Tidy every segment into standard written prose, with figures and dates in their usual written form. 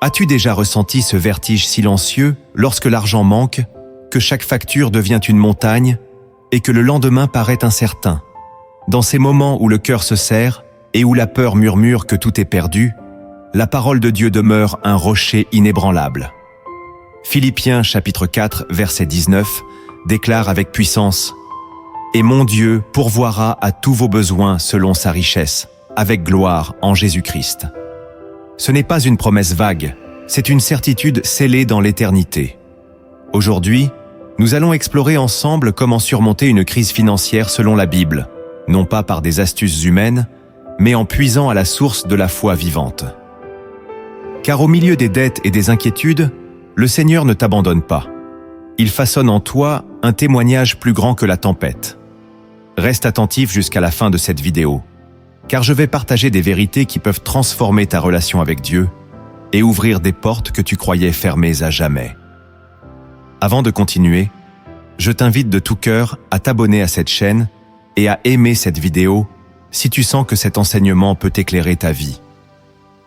As-tu déjà ressenti ce vertige silencieux lorsque l'argent manque, que chaque facture devient une montagne et que le lendemain paraît incertain? Dans ces moments où le cœur se serre et où la peur murmure que tout est perdu, la parole de Dieu demeure un rocher inébranlable. Philippiens chapitre 4, verset 19 déclare avec puissance « Et mon Dieu pourvoira à tous vos besoins selon sa richesse, avec gloire en Jésus-Christ. » Ce n'est pas une promesse vague, c'est une certitude scellée dans l'éternité. Aujourd'hui, nous allons explorer ensemble comment surmonter une crise financière selon la Bible, non pas par des astuces humaines, mais en puisant à la source de la foi vivante. Car au milieu des dettes et des inquiétudes, le Seigneur ne t'abandonne pas. Il façonne en toi un témoignage plus grand que la tempête. Reste attentif jusqu'à la fin de cette vidéo, car je vais partager des vérités qui peuvent transformer ta relation avec Dieu et ouvrir des portes que tu croyais fermées à jamais. Avant de continuer, je t'invite de tout cœur à t'abonner à cette chaîne et à aimer cette vidéo si tu sens que cet enseignement peut éclairer ta vie.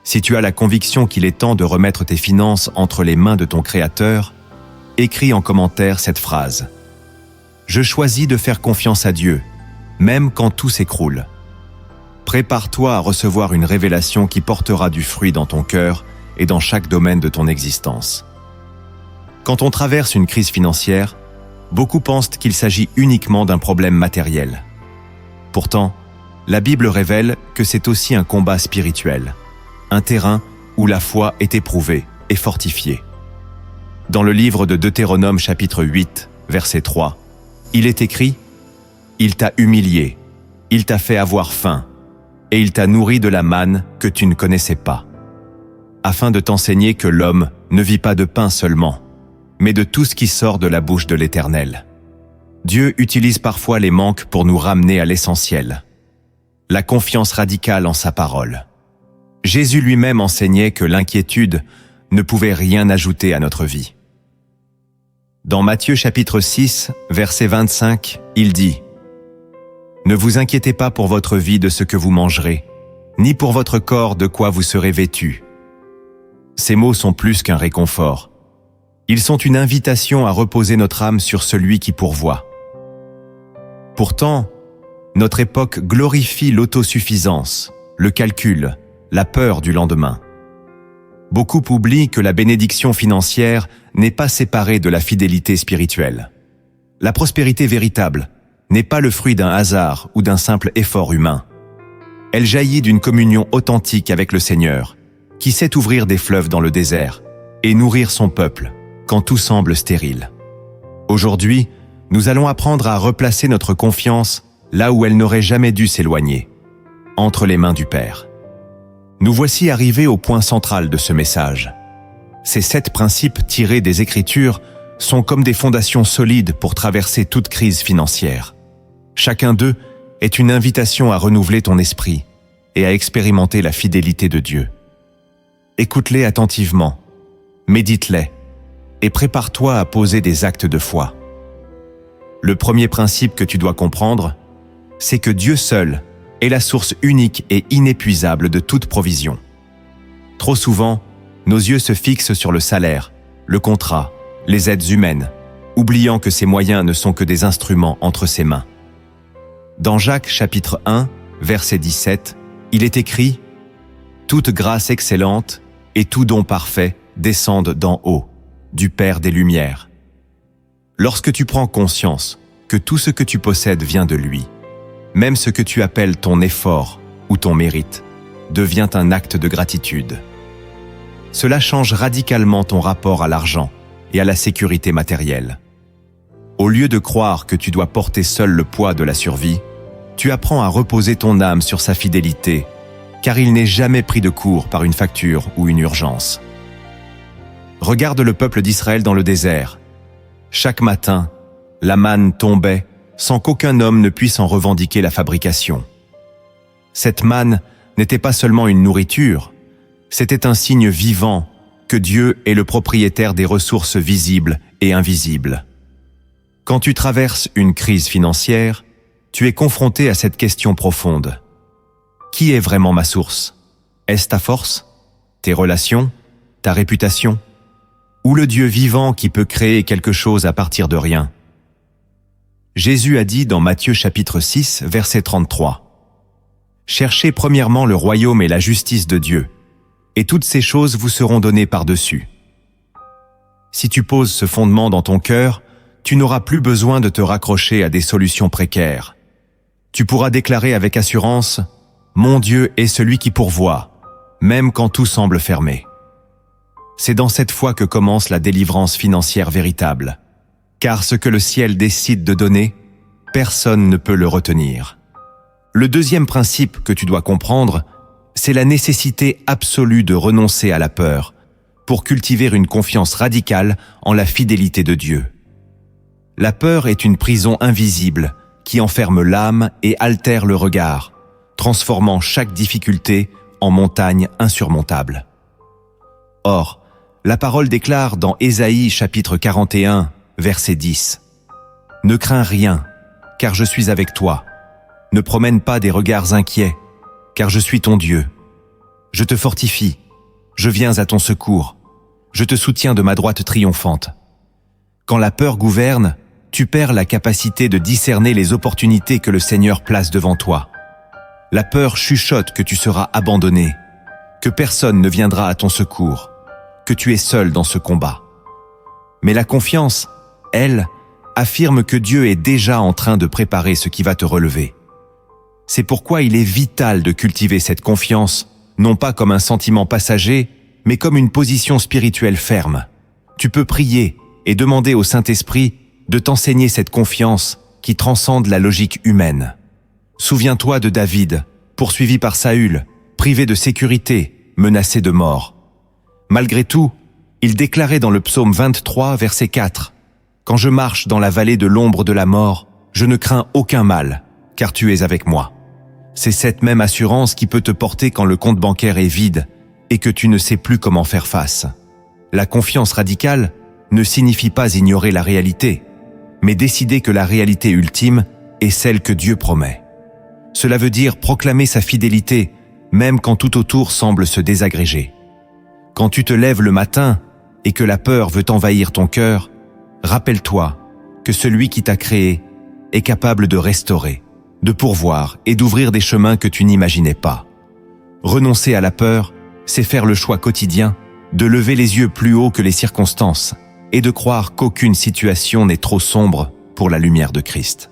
Si tu as la conviction qu'il est temps de remettre tes finances entre les mains de ton Créateur, écris en commentaire cette phrase. Je choisis de faire confiance à Dieu, même quand tout s'écroule. Prépare-toi à recevoir une révélation qui portera du fruit dans ton cœur et dans chaque domaine de ton existence. Quand on traverse une crise financière, beaucoup pensent qu'il s'agit uniquement d'un problème matériel. Pourtant, la Bible révèle que c'est aussi un combat spirituel, un terrain où la foi est éprouvée et fortifiée. Dans le livre de Deutéronome chapitre 8, verset 3, il est écrit « Il t'a humilié, il t'a fait avoir faim, et il t'a nourri de la manne que tu ne connaissais pas, afin de t'enseigner que l'homme ne vit pas de pain seulement, mais de tout ce qui sort de la bouche de l'Éternel. » Dieu utilise parfois les manques pour nous ramener à l'essentiel, la confiance radicale en sa parole. Jésus lui-même enseignait que l'inquiétude ne pouvait rien ajouter à notre vie. Dans Matthieu chapitre 6, verset 25, il dit « Ne vous inquiétez pas pour votre vie de ce que vous mangerez, ni pour votre corps de quoi vous serez vêtus. » Ces mots sont plus qu'un réconfort. Ils sont une invitation à reposer notre âme sur celui qui pourvoit. Pourtant, notre époque glorifie l'autosuffisance, le calcul, la peur du lendemain. Beaucoup oublient que la bénédiction financière n'est pas séparée de la fidélité spirituelle. La prospérité véritable n'est pas le fruit d'un hasard ou d'un simple effort humain. Elle jaillit d'une communion authentique avec le Seigneur, qui sait ouvrir des fleuves dans le désert et nourrir son peuple quand tout semble stérile. Aujourd'hui, nous allons apprendre à replacer notre confiance là où elle n'aurait jamais dû s'éloigner, entre les mains du Père. Nous voici arrivés au point central de ce message. Ces 7 principes tirés des Écritures sont comme des fondations solides pour traverser toute crise financière. Chacun d'eux est une invitation à renouveler ton esprit et à expérimenter la fidélité de Dieu. Écoute-les attentivement, médite-les et prépare-toi à poser des actes de foi. Le premier principe que tu dois comprendre, c'est que Dieu seul est la source unique et inépuisable de toute provision. Trop souvent, nos yeux se fixent sur le salaire, le contrat, les aides humaines, oubliant que ces moyens ne sont que des instruments entre ses mains. Dans Jacques chapitre 1, verset 17, il est écrit « Toute grâce excellente et tout don parfait descendent d'en haut, du Père des Lumières. » Lorsque tu prends conscience que tout ce que tu possèdes vient de lui, même ce que tu appelles ton effort ou ton mérite devient un acte de gratitude. Cela change radicalement ton rapport à l'argent et à la sécurité matérielle. Au lieu de croire que tu dois porter seul le poids de la survie, tu apprends à reposer ton âme sur sa fidélité, car il n'est jamais pris de court par une facture ou une urgence. Regarde le peuple d'Israël dans le désert. Chaque matin, la manne tombait sans qu'aucun homme ne puisse en revendiquer la fabrication. Cette manne n'était pas seulement une nourriture, c'était un signe vivant que Dieu est le propriétaire des ressources visibles et invisibles. Quand tu traverses une crise financière, tu es confronté à cette question profonde. Qui est vraiment ma source? Est-ce ta force? Tes relations? ta réputation, ou le Dieu vivant qui peut créer quelque chose à partir de rien? Jésus a dit dans Matthieu chapitre 6, verset 33, « Cherchez premièrement le royaume et la justice de Dieu, et toutes ces choses vous seront données par-dessus. » Si tu poses ce fondement dans ton cœur, tu n'auras plus besoin de te raccrocher à des solutions précaires. Tu pourras déclarer avec assurance « Mon Dieu est celui qui pourvoit, même quand tout semble fermé. » C'est dans cette foi que commence la délivrance financière véritable. Car ce que le ciel décide de donner, personne ne peut le retenir. Le deuxième principe que tu dois comprendre, c'est la nécessité absolue de renoncer à la peur pour cultiver une confiance radicale en la fidélité de Dieu. La peur est une prison invisible qui enferme l'âme et altère le regard, transformant chaque difficulté en montagne insurmontable. Or, la parole déclare dans Ésaïe chapitre 41, verset 10, « Ne crains rien, car je suis avec toi. Ne promène pas des regards inquiets, car je suis ton Dieu. Je te fortifie, je viens à ton secours, je te soutiens de ma droite triomphante. » Quand la peur gouverne, tu perds la capacité de discerner les opportunités que le Seigneur place devant toi. La peur chuchote que tu seras abandonné, que personne ne viendra à ton secours, que tu es seul dans ce combat. Mais la confiance, elle, affirme que Dieu est déjà en train de préparer ce qui va te relever. C'est pourquoi il est vital de cultiver cette confiance, non pas comme un sentiment passager, mais comme une position spirituelle ferme. Tu peux prier et demander au Saint-Esprit de t'enseigner cette confiance qui transcende la logique humaine. Souviens-toi de David, poursuivi par Saül, privé de sécurité, menacé de mort. Malgré tout, il déclarait dans le psaume 23, verset 4, « Quand je marche dans la vallée de l'ombre de la mort, je ne crains aucun mal, car tu es avec moi. » C'est cette même assurance qui peut te porter quand le compte bancaire est vide et que tu ne sais plus comment faire face. La confiance radicale ne signifie pas ignorer la réalité, mais décider que la réalité ultime est celle que Dieu promet. Cela veut dire proclamer sa fidélité, même quand tout autour semble se désagréger. Quand tu te lèves le matin et que la peur veut envahir ton cœur, rappelle-toi que celui qui t'a créé est capable de restaurer, de pourvoir et d'ouvrir des chemins que tu n'imaginais pas. Renoncer à la peur, c'est faire le choix quotidien de lever les yeux plus haut que les circonstances et de croire qu'aucune situation n'est trop sombre pour la lumière de Christ.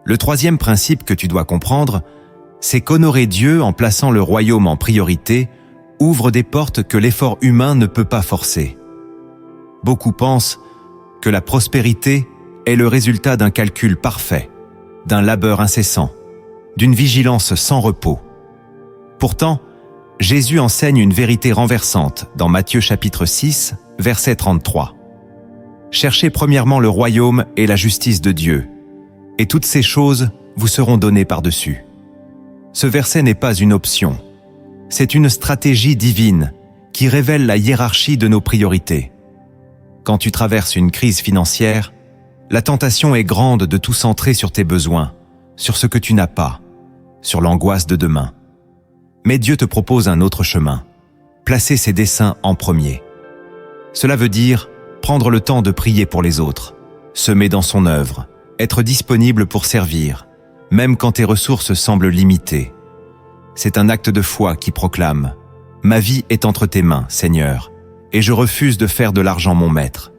Le troisième principe que tu dois comprendre, c'est qu'honorer Dieu en plaçant le royaume en priorité ouvre des portes que l'effort humain ne peut pas forcer. Beaucoup pensent que la prospérité est le résultat d'un calcul parfait, d'un labeur incessant, d'une vigilance sans repos. Pourtant, Jésus enseigne une vérité renversante dans Matthieu chapitre 6, verset 33. « Cherchez premièrement le royaume et la justice de Dieu, et toutes ces choses vous seront données par-dessus. » Ce verset n'est pas une option, c'est une stratégie divine qui révèle la hiérarchie de nos priorités. Quand tu traverses une crise financière, la tentation est grande de tout centrer sur tes besoins, sur ce que tu n'as pas, sur l'angoisse de demain. Mais Dieu te propose un autre chemin, placer ses desseins en premier. Cela veut dire prendre le temps de prier pour les autres, semer dans son œuvre, être disponible pour servir, même quand tes ressources semblent limitées. C'est un acte de foi qui proclame « Ma vie est entre tes mains, Seigneur, et je refuse de faire de l'argent mon maître. »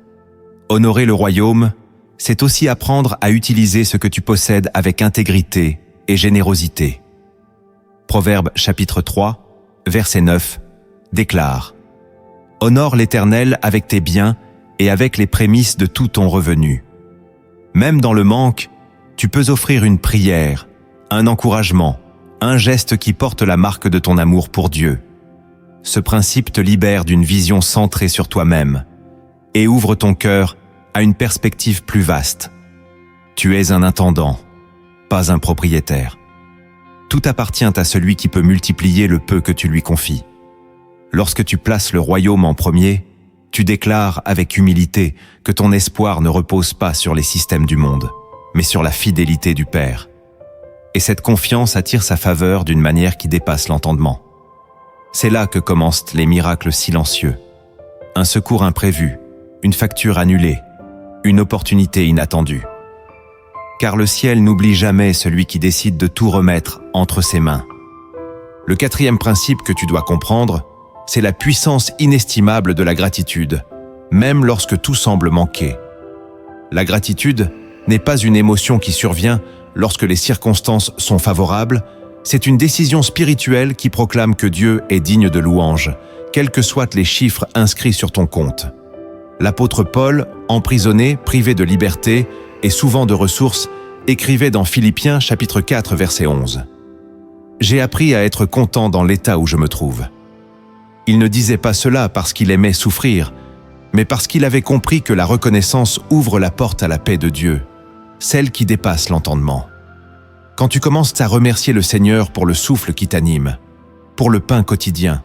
Honorer le royaume, c'est aussi apprendre à utiliser ce que tu possèdes avec intégrité et générosité. Proverbe chapitre 3, verset 9, déclare « Honore l'Éternel avec tes biens et avec les prémices de tout ton revenu. » Même dans le manque, tu peux offrir une prière, un encouragement, un geste qui porte la marque de ton amour pour Dieu. Ce principe te libère d'une vision centrée sur toi-même et ouvre ton cœur à une perspective plus vaste. Tu es un intendant, pas un propriétaire. Tout appartient à celui qui peut multiplier le peu que tu lui confies. Lorsque tu places le royaume en premier, tu déclares avec humilité que ton espoir ne repose pas sur les systèmes du monde, mais sur la fidélité du Père. Et cette confiance attire sa faveur d'une manière qui dépasse l'entendement. C'est là que commencent les miracles silencieux, un secours imprévu, une facture annulée, une opportunité inattendue. Car le ciel n'oublie jamais celui qui décide de tout remettre entre ses mains. Le quatrième principe que tu dois comprendre, c'est la puissance inestimable de la gratitude, même lorsque tout semble manquer. La gratitude n'est pas une émotion qui survient lorsque les circonstances sont favorables, c'est une décision spirituelle qui proclame que Dieu est digne de louange, quels que soient les chiffres inscrits sur ton compte. L'apôtre Paul, emprisonné, privé de liberté et souvent de ressources, écrivait dans Philippiens chapitre 4 verset 11. « J'ai appris à être content dans l'état où je me trouve. » Il ne disait pas cela parce qu'il aimait souffrir, mais parce qu'il avait compris que la reconnaissance ouvre la porte à la paix de Dieu, celle qui dépasse l'entendement. Quand tu commences à remercier le Seigneur pour le souffle qui t'anime, pour le pain quotidien,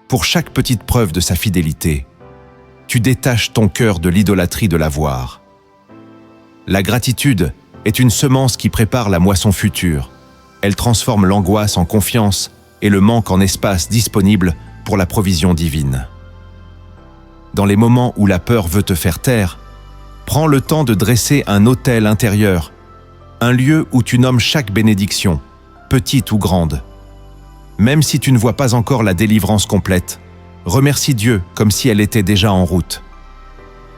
pour chaque petite preuve de sa fidélité, tu détaches ton cœur de l'idolâtrie de l'avoir. La gratitude est une semence qui prépare la moisson future. Elle transforme l'angoisse en confiance et le manque en espace disponible pour la provision divine. Dans les moments où la peur veut te faire taire, prends le temps de dresser un autel intérieur, un lieu où tu nommes chaque bénédiction, petite ou grande. Même si tu ne vois pas encore la délivrance complète, remercie Dieu comme si elle était déjà en route.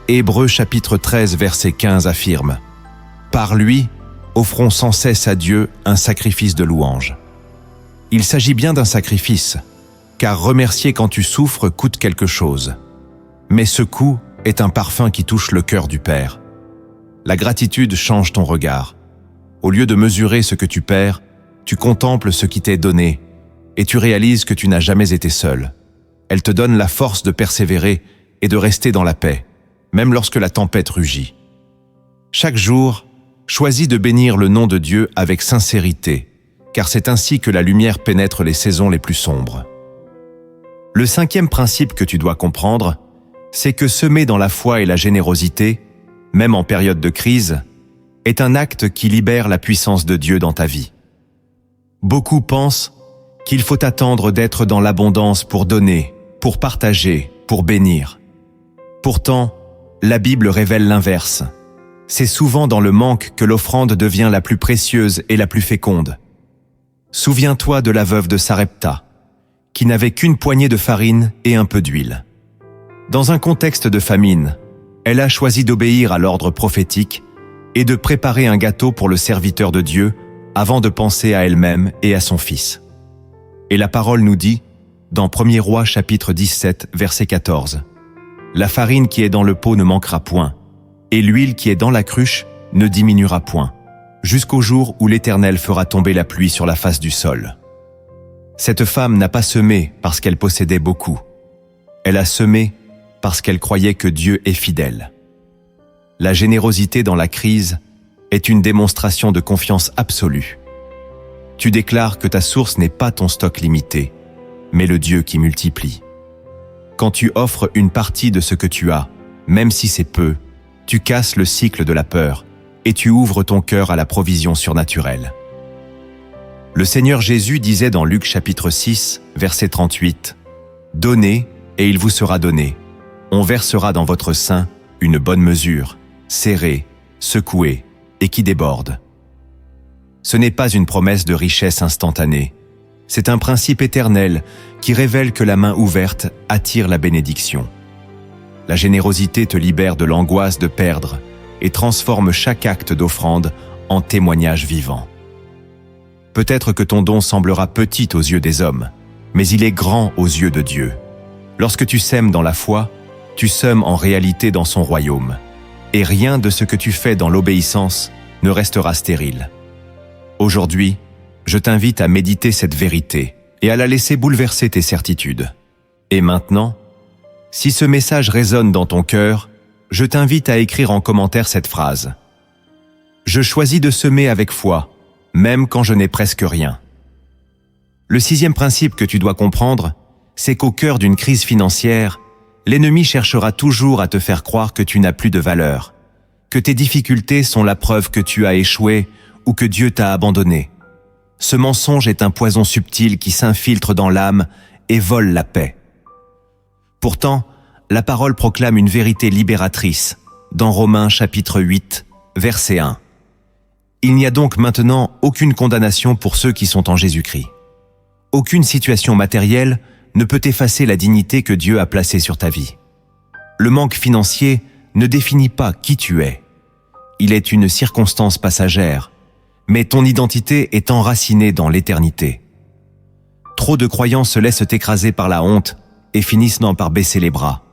Hébreux chapitre 13 verset 15 affirme « Par lui, offrons sans cesse à Dieu un sacrifice de louange. » Il s'agit bien d'un sacrifice, car remercier quand tu souffres coûte quelque chose. Mais ce coût est un parfum qui touche le cœur du Père. La gratitude change ton regard. Au lieu de mesurer ce que tu perds, tu contemples ce qui t'est donné et tu réalises que tu n'as jamais été seul. Elle te donne la force de persévérer et de rester dans la paix, même lorsque la tempête rugit. Chaque jour, choisis de bénir le nom de Dieu avec sincérité, car c'est ainsi que la lumière pénètre les saisons les plus sombres. Le cinquième principe que tu dois comprendre, c'est que semer dans la foi et la générosité, même en période de crise, est un acte qui libère la puissance de Dieu dans ta vie. Beaucoup pensent qu'il faut attendre d'être dans l'abondance pour donner, pour partager, pour bénir. Pourtant, la Bible révèle l'inverse. C'est souvent dans le manque que l'offrande devient la plus précieuse et la plus féconde. Souviens-toi de la veuve de Sarepta, qui n'avait qu'une poignée de farine et un peu d'huile. Dans un contexte de famine, elle a choisi d'obéir à l'ordre prophétique et de préparer un gâteau pour le serviteur de Dieu avant de penser à elle-même et à son fils. Et la parole nous dit, dans 1er Rois chapitre 17, verset 14, « La farine qui est dans le pot ne manquera point, et l'huile qui est dans la cruche ne diminuera point, jusqu'au jour où l'Éternel fera tomber la pluie sur la face du sol. » Cette femme n'a pas semé parce qu'elle possédait beaucoup. Elle a semé parce qu'elle croyait que Dieu est fidèle. La générosité dans la crise est une démonstration de confiance absolue. Tu déclares que ta source n'est pas ton stock limité, mais le Dieu qui multiplie. Quand tu offres une partie de ce que tu as, même si c'est peu, tu casses le cycle de la peur et tu ouvres ton cœur à la provision surnaturelle. Le Seigneur Jésus disait dans Luc chapitre 6, verset 38, « Donnez et il vous sera donné. On versera dans votre sein une bonne mesure, serrée, secouée et qui déborde. » Ce n'est pas une promesse de richesse instantanée. C'est un principe éternel qui révèle que la main ouverte attire la bénédiction. La générosité te libère de l'angoisse de perdre et transforme chaque acte d'offrande en témoignage vivant. Peut-être que ton don semblera petit aux yeux des hommes, mais il est grand aux yeux de Dieu. Lorsque tu sèmes dans la foi, tu sèmes en réalité dans son royaume, et rien de ce que tu fais dans l'obéissance ne restera stérile. Aujourd'hui, je t'invite à méditer cette vérité et à la laisser bouleverser tes certitudes. Et maintenant, si ce message résonne dans ton cœur, je t'invite à écrire en commentaire cette phrase. Je choisis de semer avec foi, même quand je n'ai presque rien. Le sixième principe que tu dois comprendre, c'est qu'au cœur d'une crise financière, l'ennemi cherchera toujours à te faire croire que tu n'as plus de valeur, que tes difficultés sont la preuve que tu as échoué ou que Dieu t'a abandonné. Ce mensonge est un poison subtil qui s'infiltre dans l'âme et vole la paix. Pourtant, la parole proclame une vérité libératrice dans Romains chapitre 8, verset 1. Il n'y a donc maintenant aucune condamnation pour ceux qui sont en Jésus-Christ. Aucune situation matérielle ne peut effacer la dignité que Dieu a placée sur ta vie. Le manque financier ne définit pas qui tu es. Il est une circonstance passagère, mais ton identité est enracinée dans l'éternité. Trop de croyants se laissent écraser par la honte et finissent par baisser les bras,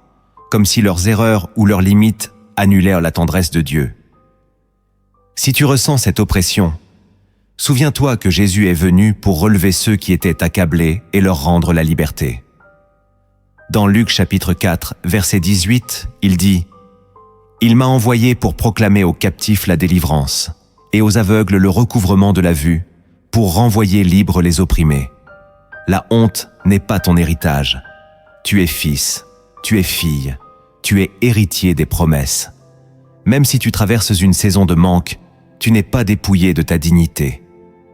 comme si leurs erreurs ou leurs limites annulèrent la tendresse de Dieu. Si tu ressens cette oppression, souviens-toi que Jésus est venu pour relever ceux qui étaient accablés et leur rendre la liberté. Dans Luc chapitre 4, verset 18, il dit « Il m'a envoyé pour proclamer aux captifs la délivrance et aux aveugles le recouvrement de la vue, pour renvoyer libres les opprimés. La honte n'est pas ton héritage. Tu es fils, tu es fille, tu es héritier des promesses. Même si tu traverses une saison de manque, tu n'es pas dépouillé de ta dignité.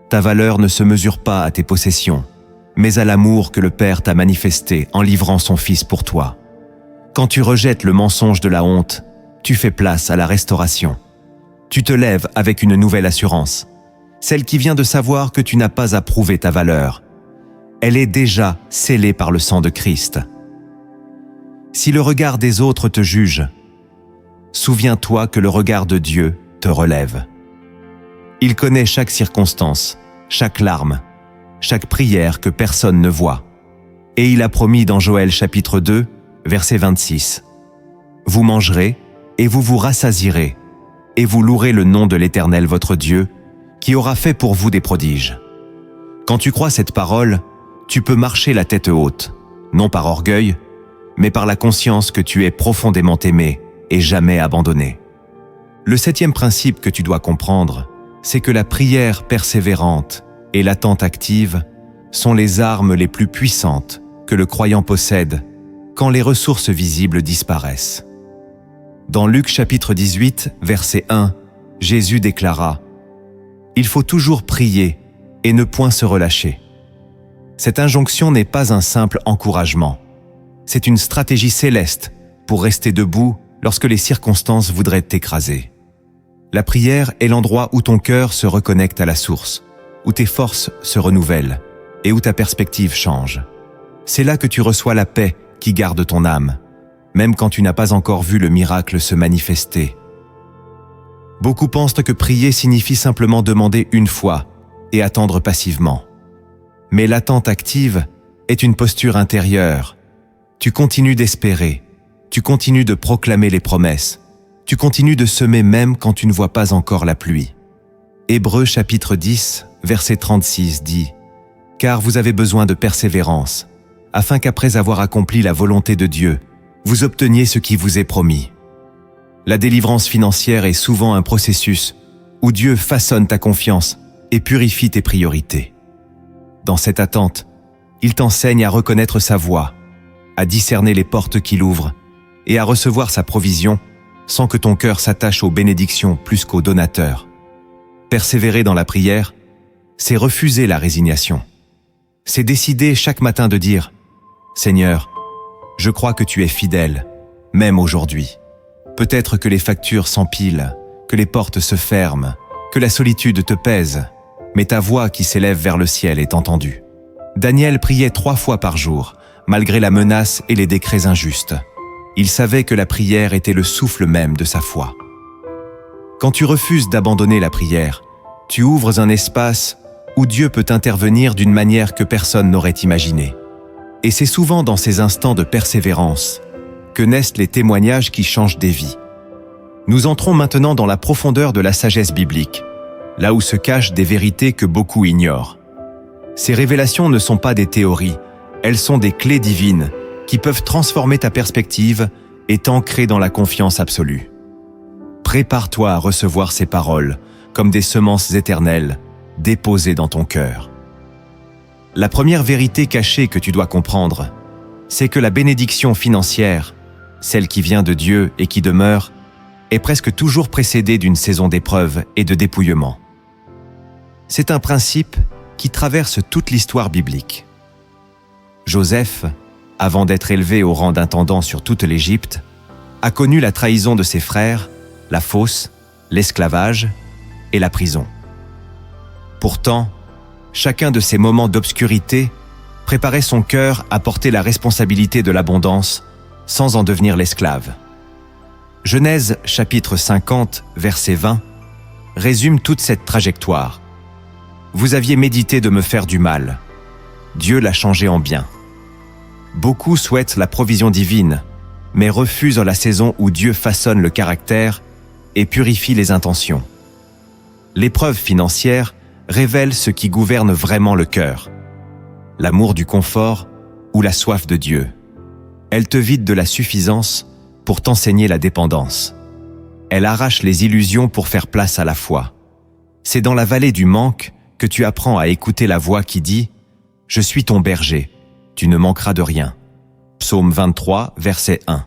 Ta valeur ne se mesure pas à tes possessions, mais à l'amour que le Père t'a manifesté en livrant son Fils pour toi. Quand tu rejettes le mensonge de la honte, tu fais place à la restauration. Tu te lèves avec une nouvelle assurance, celle qui vient de savoir que tu n'as pas à prouver ta valeur. Elle est déjà scellée par le sang de Christ. Si le regard des autres te juge, souviens-toi que le regard de Dieu te relève. Il connaît chaque circonstance, chaque larme, chaque prière que personne ne voit. Et il a promis dans Joël chapitre 2, verset 26. « Vous mangerez et vous vous rassasierez, et vous louerez le nom de l'Éternel votre Dieu, qui aura fait pour vous des prodiges. » Quand tu crois cette parole, tu peux marcher la tête haute, non par orgueil, mais par la conscience que tu es profondément aimé et jamais abandonné. Le 7e principe que tu dois comprendre, c'est que la prière persévérante et l'attente active sont les armes les plus puissantes que le croyant possède quand les ressources visibles disparaissent. Dans Luc chapitre 18, verset 1, Jésus déclara « Il faut toujours prier et ne point se relâcher. » Cette injonction n'est pas un simple encouragement. C'est une stratégie céleste pour rester debout lorsque les circonstances voudraient t'écraser. La prière est l'endroit où ton cœur se reconnecte à la source, où tes forces se renouvellent et où ta perspective change. C'est là que tu reçois la paix qui garde ton âme, même quand tu n'as pas encore vu le miracle se manifester. Beaucoup pensent que prier signifie simplement demander une fois et attendre passivement. Mais l'attente active est une posture intérieure. Tu continues d'espérer, tu continues de proclamer les promesses, tu continues de semer même quand tu ne vois pas encore la pluie. Hébreux chapitre 10, verset 36 dit « Car vous avez besoin de persévérance, afin qu'après avoir accompli la volonté de Dieu, vous obteniez ce qui vous est promis. » La délivrance financière est souvent un processus où Dieu façonne ta confiance et purifie tes priorités. Dans cette attente, il t'enseigne à reconnaître sa voix, à discerner les portes qu'il ouvre et à recevoir sa provision sans que ton cœur s'attache aux bénédictions plus qu'aux donateurs. Persévérer dans la prière, c'est refuser la résignation. C'est décider chaque matin de dire « Seigneur, je crois que tu es fidèle, même aujourd'hui. Peut-être que les factures s'empilent, que les portes se ferment, que la solitude te pèse, mais ta voix qui s'élève vers le ciel est entendue. » Daniel priait 3 fois par jour, malgré la menace et les décrets injustes. Il savait que la prière était le souffle même de sa foi. Quand tu refuses d'abandonner la prière, tu ouvres un espace où Dieu peut intervenir d'une manière que personne n'aurait imaginée. Et c'est souvent dans ces instants de persévérance que naissent les témoignages qui changent des vies. Nous entrons maintenant dans la profondeur de la sagesse biblique, là où se cachent des vérités que beaucoup ignorent. Ces révélations ne sont pas des théories, elles sont des clés divines qui peuvent transformer ta perspective et t'ancrer dans la confiance absolue. Prépare-toi à recevoir ces paroles comme des semences éternelles déposées dans ton cœur. La première vérité cachée que tu dois comprendre, c'est que la bénédiction financière, celle qui vient de Dieu et qui demeure, est presque toujours précédée d'une saison d'épreuves et de dépouillement. C'est un principe qui traverse toute l'histoire biblique. Joseph, avant d'être élevé au rang d'intendant sur toute l'Égypte, a connu la trahison de ses frères, la fosse, l'esclavage et la prison. Pourtant, chacun de ces moments d'obscurité préparait son cœur à porter la responsabilité de l'abondance sans en devenir l'esclave. Genèse chapitre 50, verset 20, résume toute cette trajectoire. Vous aviez médité de me faire du mal. Dieu l'a changé en bien. Beaucoup souhaitent la provision divine, mais refusent la saison où Dieu façonne le caractère et purifie les intentions. L'épreuve financière révèle ce qui gouverne vraiment le cœur: l'amour du confort ou la soif de Dieu. Elle te vide de la suffisance pour t'enseigner la dépendance. Elle arrache les illusions pour faire place à la foi. C'est dans la vallée du manque que tu apprends à écouter la voix qui dit « Je suis ton berger, tu ne manqueras de rien ». Psaume 23, verset 1.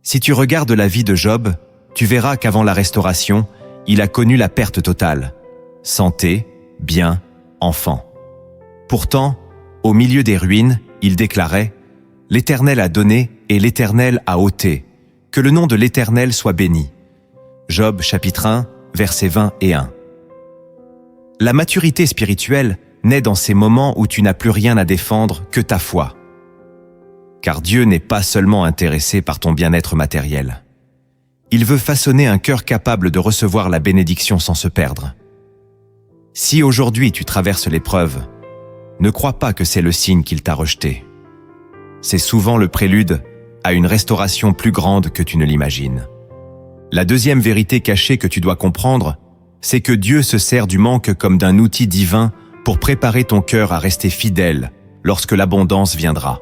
Si tu regardes la vie de Job, tu verras qu'avant la restauration, il a connu la perte totale. Santé, biens, enfants. Pourtant, au milieu des ruines, il déclarait « L'Éternel a donné et l'Éternel a ôté. Que le nom de l'Éternel soit béni. » Job chapitre 1, versets 20 et 1. La maturité spirituelle naît dans ces moments où tu n'as plus rien à défendre que ta foi. Car Dieu n'est pas seulement intéressé par ton bien-être matériel. Il veut façonner un cœur capable de recevoir la bénédiction sans se perdre. Si aujourd'hui tu traverses l'épreuve, ne crois pas que c'est le signe qu'il t'a rejeté. C'est souvent le prélude à une restauration plus grande que tu ne l'imagines. La deuxième vérité cachée que tu dois comprendre, c'est que Dieu se sert du manque comme d'un outil divin pour préparer ton cœur à rester fidèle lorsque l'abondance viendra.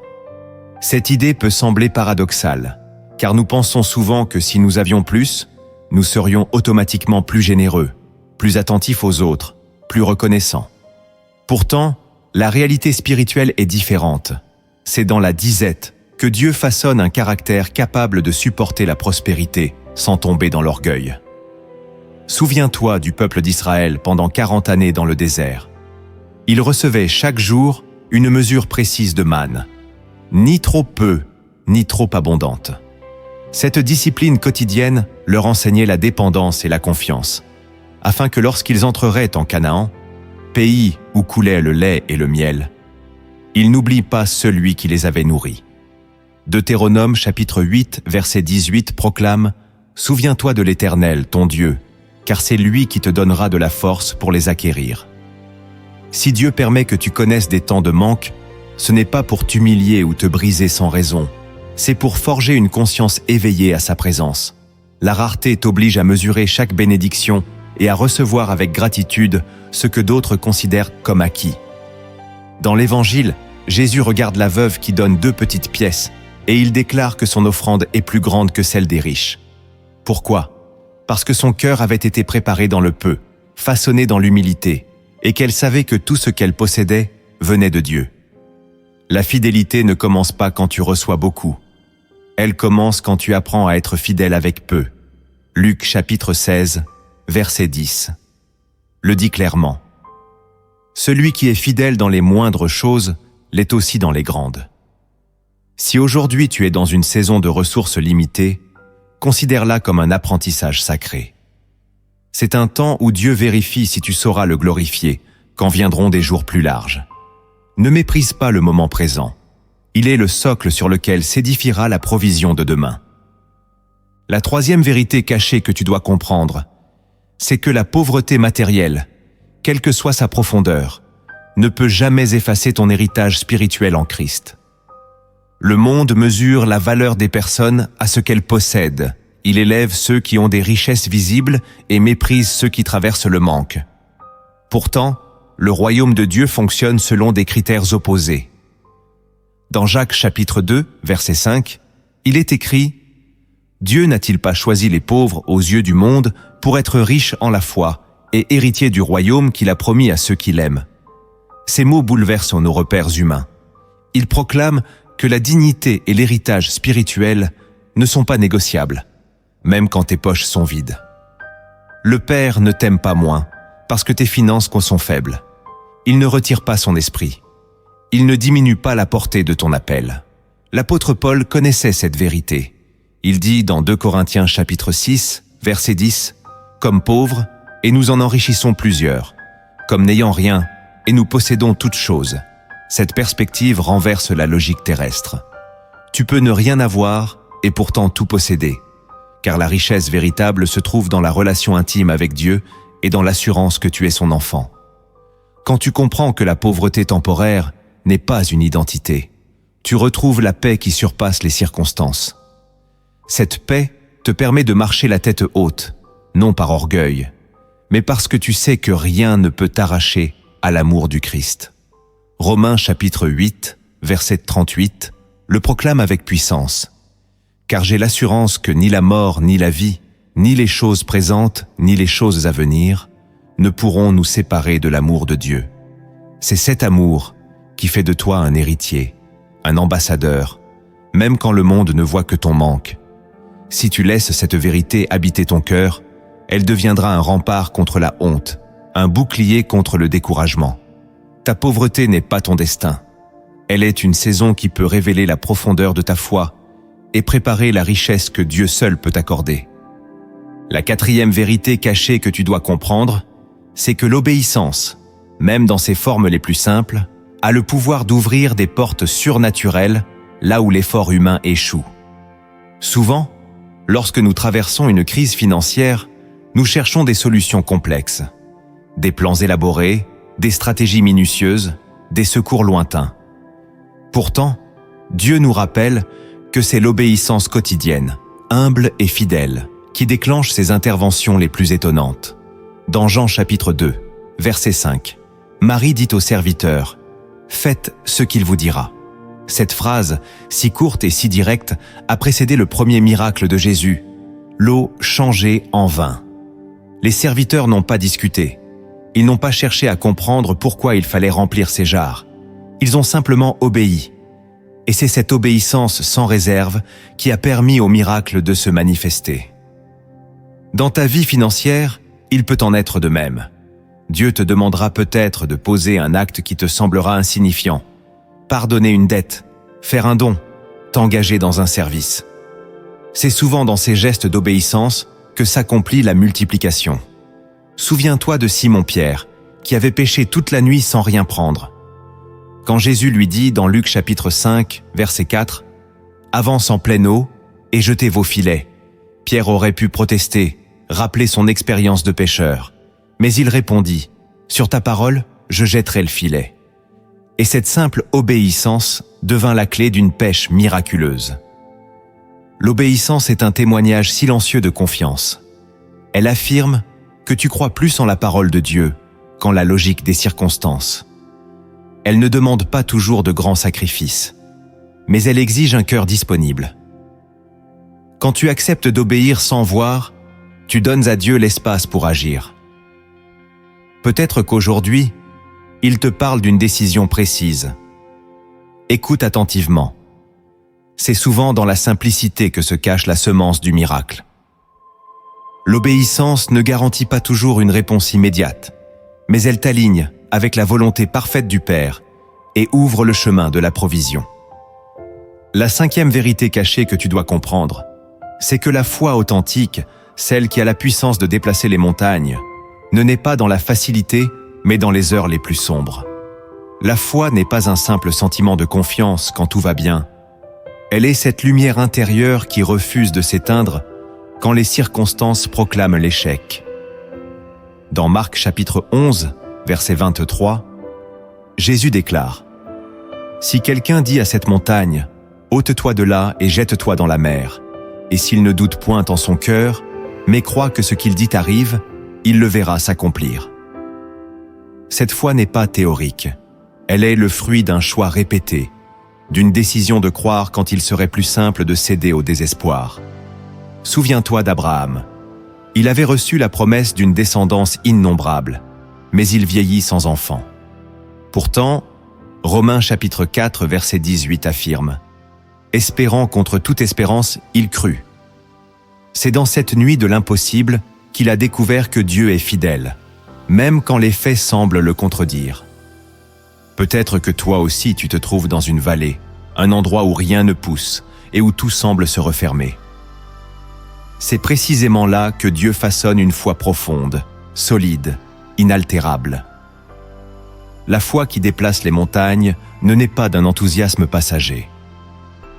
Cette idée peut sembler paradoxale, car nous pensons souvent que si nous avions plus, nous serions automatiquement plus généreux, plus attentifs aux autres, plus reconnaissants. Pourtant, la réalité spirituelle est différente. C'est dans la disette que Dieu façonne un caractère capable de supporter la prospérité sans tomber dans l'orgueil. Souviens-toi du peuple d'Israël pendant 40 années dans le désert. Ils recevaient chaque jour une mesure précise de manne, ni trop peu, ni trop abondante. Cette discipline quotidienne leur enseignait la dépendance et la confiance, afin que lorsqu'ils entreraient en Canaan, pays où coulait le lait et le miel, ils n'oublient pas celui qui les avait nourris. Deutéronome chapitre 8, verset 18 proclame « Souviens-toi de l'Éternel, ton Dieu, car c'est lui qui te donnera de la force pour les acquérir. » Si Dieu permet que tu connaisses des temps de manque, ce n'est pas pour t'humilier ou te briser sans raison, c'est pour forger une conscience éveillée à sa présence. La rareté t'oblige à mesurer chaque bénédiction et à recevoir avec gratitude ce que d'autres considèrent comme acquis. Dans l'Évangile, Jésus regarde la veuve qui donne 2 petites pièces et il déclare que son offrande est plus grande que celle des riches. Pourquoi ? Parce que son cœur avait été préparé dans le peu, façonné dans l'humilité, et qu'elle savait que tout ce qu'elle possédait venait de Dieu. La fidélité ne commence pas quand tu reçois beaucoup. Elle commence quand tu apprends à être fidèle avec peu. Luc chapitre 16, verset 10. Le dit clairement. Celui qui est fidèle dans les moindres choses l'est aussi dans les grandes. Si aujourd'hui tu es dans une saison de ressources limitées, considère-la comme un apprentissage sacré. C'est un temps où Dieu vérifie si tu sauras le glorifier quand viendront des jours plus larges. Ne méprise pas le moment présent. Il est le socle sur lequel s'édifiera la provision de demain. La troisième vérité cachée que tu dois comprendre, c'est que la pauvreté matérielle, quelle que soit sa profondeur, ne peut jamais effacer ton héritage spirituel en Christ. Le monde mesure la valeur des personnes à ce qu'elles possèdent. Il élève ceux qui ont des richesses visibles et méprise ceux qui traversent le manque. Pourtant, le royaume de Dieu fonctionne selon des critères opposés. Dans Jacques chapitre 2, verset 5, il est écrit « Dieu n'a-t-il pas choisi les pauvres aux yeux du monde pour être riches en la foi et héritiers du royaume qu'il a promis à ceux qui l'aiment ?» Ces mots bouleversent nos repères humains. Ils proclament que la dignité et l'héritage spirituel ne sont pas négociables, même quand tes poches sont vides. Le Père ne t'aime pas moins parce que tes finances sont faibles. Il ne retire pas son esprit. Il ne diminue pas la portée de ton appel. L'apôtre Paul connaissait cette vérité. Il dit dans 2 Corinthiens chapitre 6, verset 10, « Comme pauvres, et nous en enrichissons plusieurs. Comme n'ayant rien, et nous possédons toutes choses. » Cette perspective renverse la logique terrestre. Tu peux ne rien avoir et pourtant tout posséder, car la richesse véritable se trouve dans la relation intime avec Dieu et dans l'assurance que tu es son enfant. Quand tu comprends que la pauvreté temporaire n'est pas une identité, tu retrouves la paix qui surpasse les circonstances. Cette paix te permet de marcher la tête haute, non par orgueil, mais parce que tu sais que rien ne peut t'arracher à l'amour du Christ. Romains chapitre 8, verset 38, le proclame avec puissance. « Car j'ai l'assurance que ni la mort, ni la vie, ni les choses présentes, ni les choses à venir, ne pourront nous séparer de l'amour de Dieu. C'est cet amour qui fait de toi un héritier, un ambassadeur, même quand le monde ne voit que ton manque. Si tu laisses cette vérité habiter ton cœur, elle deviendra un rempart contre la honte, un bouclier contre le découragement. Ta pauvreté n'est pas ton destin. Elle est une saison qui peut révéler la profondeur de ta foi et préparer la richesse que Dieu seul peut t'accorder. La quatrième vérité cachée que tu dois comprendre, c'est que l'obéissance, même dans ses formes les plus simples, a le pouvoir d'ouvrir des portes surnaturelles là où l'effort humain échoue. Souvent, lorsque nous traversons une crise financière, nous cherchons des solutions complexes, des plans élaborés, des stratégies minutieuses, des secours lointains. Pourtant, Dieu nous rappelle que c'est l'obéissance quotidienne, humble et fidèle, qui déclenche ces interventions les plus étonnantes. Dans Jean chapitre 2, verset 5, Marie dit au serviteur « Faites ce qu'il vous dira ». Cette phrase, si courte et si directe, a précédé le premier miracle de Jésus, l'eau changée en vin. Les serviteurs n'ont pas discuté. Ils n'ont pas cherché à comprendre pourquoi il fallait remplir ces jarres. Ils ont simplement obéi. Et c'est cette obéissance sans réserve qui a permis au miracle de se manifester. Dans ta vie financière, il peut en être de même. Dieu te demandera peut-être de poser un acte qui te semblera insignifiant. Pardonner une dette, faire un don, t'engager dans un service. C'est souvent dans ces gestes d'obéissance que s'accomplit la multiplication. Souviens-toi de Simon-Pierre, qui avait péché toute la nuit sans rien prendre. Quand Jésus lui dit dans Luc chapitre 5, verset 4, « Avance en pleine eau et jetez vos filets », Pierre aurait pu protester, rappeler son expérience de pêcheur. Mais il répondit, « Sur ta parole, je jetterai le filet. » Et cette simple obéissance devint la clé d'une pêche miraculeuse. L'obéissance est un témoignage silencieux de confiance. Elle affirme que tu crois plus en la parole de Dieu qu'en la logique des circonstances. Elle ne demande pas toujours de grands sacrifices, mais elle exige un cœur disponible. Quand tu acceptes d'obéir sans voir, tu donnes à Dieu l'espace pour agir. Peut-être qu'aujourd'hui, il te parle d'une décision précise. Écoute attentivement. C'est souvent dans la simplicité que se cache la semence du miracle. L'obéissance ne garantit pas toujours une réponse immédiate, mais elle t'aligne avec la volonté parfaite du Père et ouvre le chemin de la provision. La cinquième vérité cachée que tu dois comprendre, c'est que la foi authentique, celle qui a la puissance de déplacer les montagnes, ne naît pas dans la facilité, mais dans les heures les plus sombres. La foi n'est pas un simple sentiment de confiance quand tout va bien. Elle est cette lumière intérieure qui refuse de s'éteindre quand les circonstances proclament l'échec. Dans Marc chapitre 11, verset 23, Jésus déclare « Si quelqu'un dit à cette montagne, « Ôte-toi de là et jette-toi dans la mer », et s'il ne doute point en son cœur, mais croit que ce qu'il dit arrive, il le verra s'accomplir. » Cette foi n'est pas théorique. Elle est le fruit d'un choix répété, d'une décision de croire quand il serait plus simple de céder au désespoir. Souviens-toi d'Abraham. Il avait reçu la promesse d'une descendance innombrable, mais il vieillit sans enfant. Pourtant, Romains chapitre 4, verset 18 affirme « Espérant contre toute espérance, il crut. » C'est dans cette nuit de l'impossible qu'il a découvert que Dieu est fidèle, même quand les faits semblent le contredire. Peut-être que toi aussi tu te trouves dans une vallée, un endroit où rien ne pousse et où tout semble se refermer. C'est précisément là que Dieu façonne une foi profonde, solide, inaltérable. La foi qui déplace les montagnes ne naît pas d'un enthousiasme passager.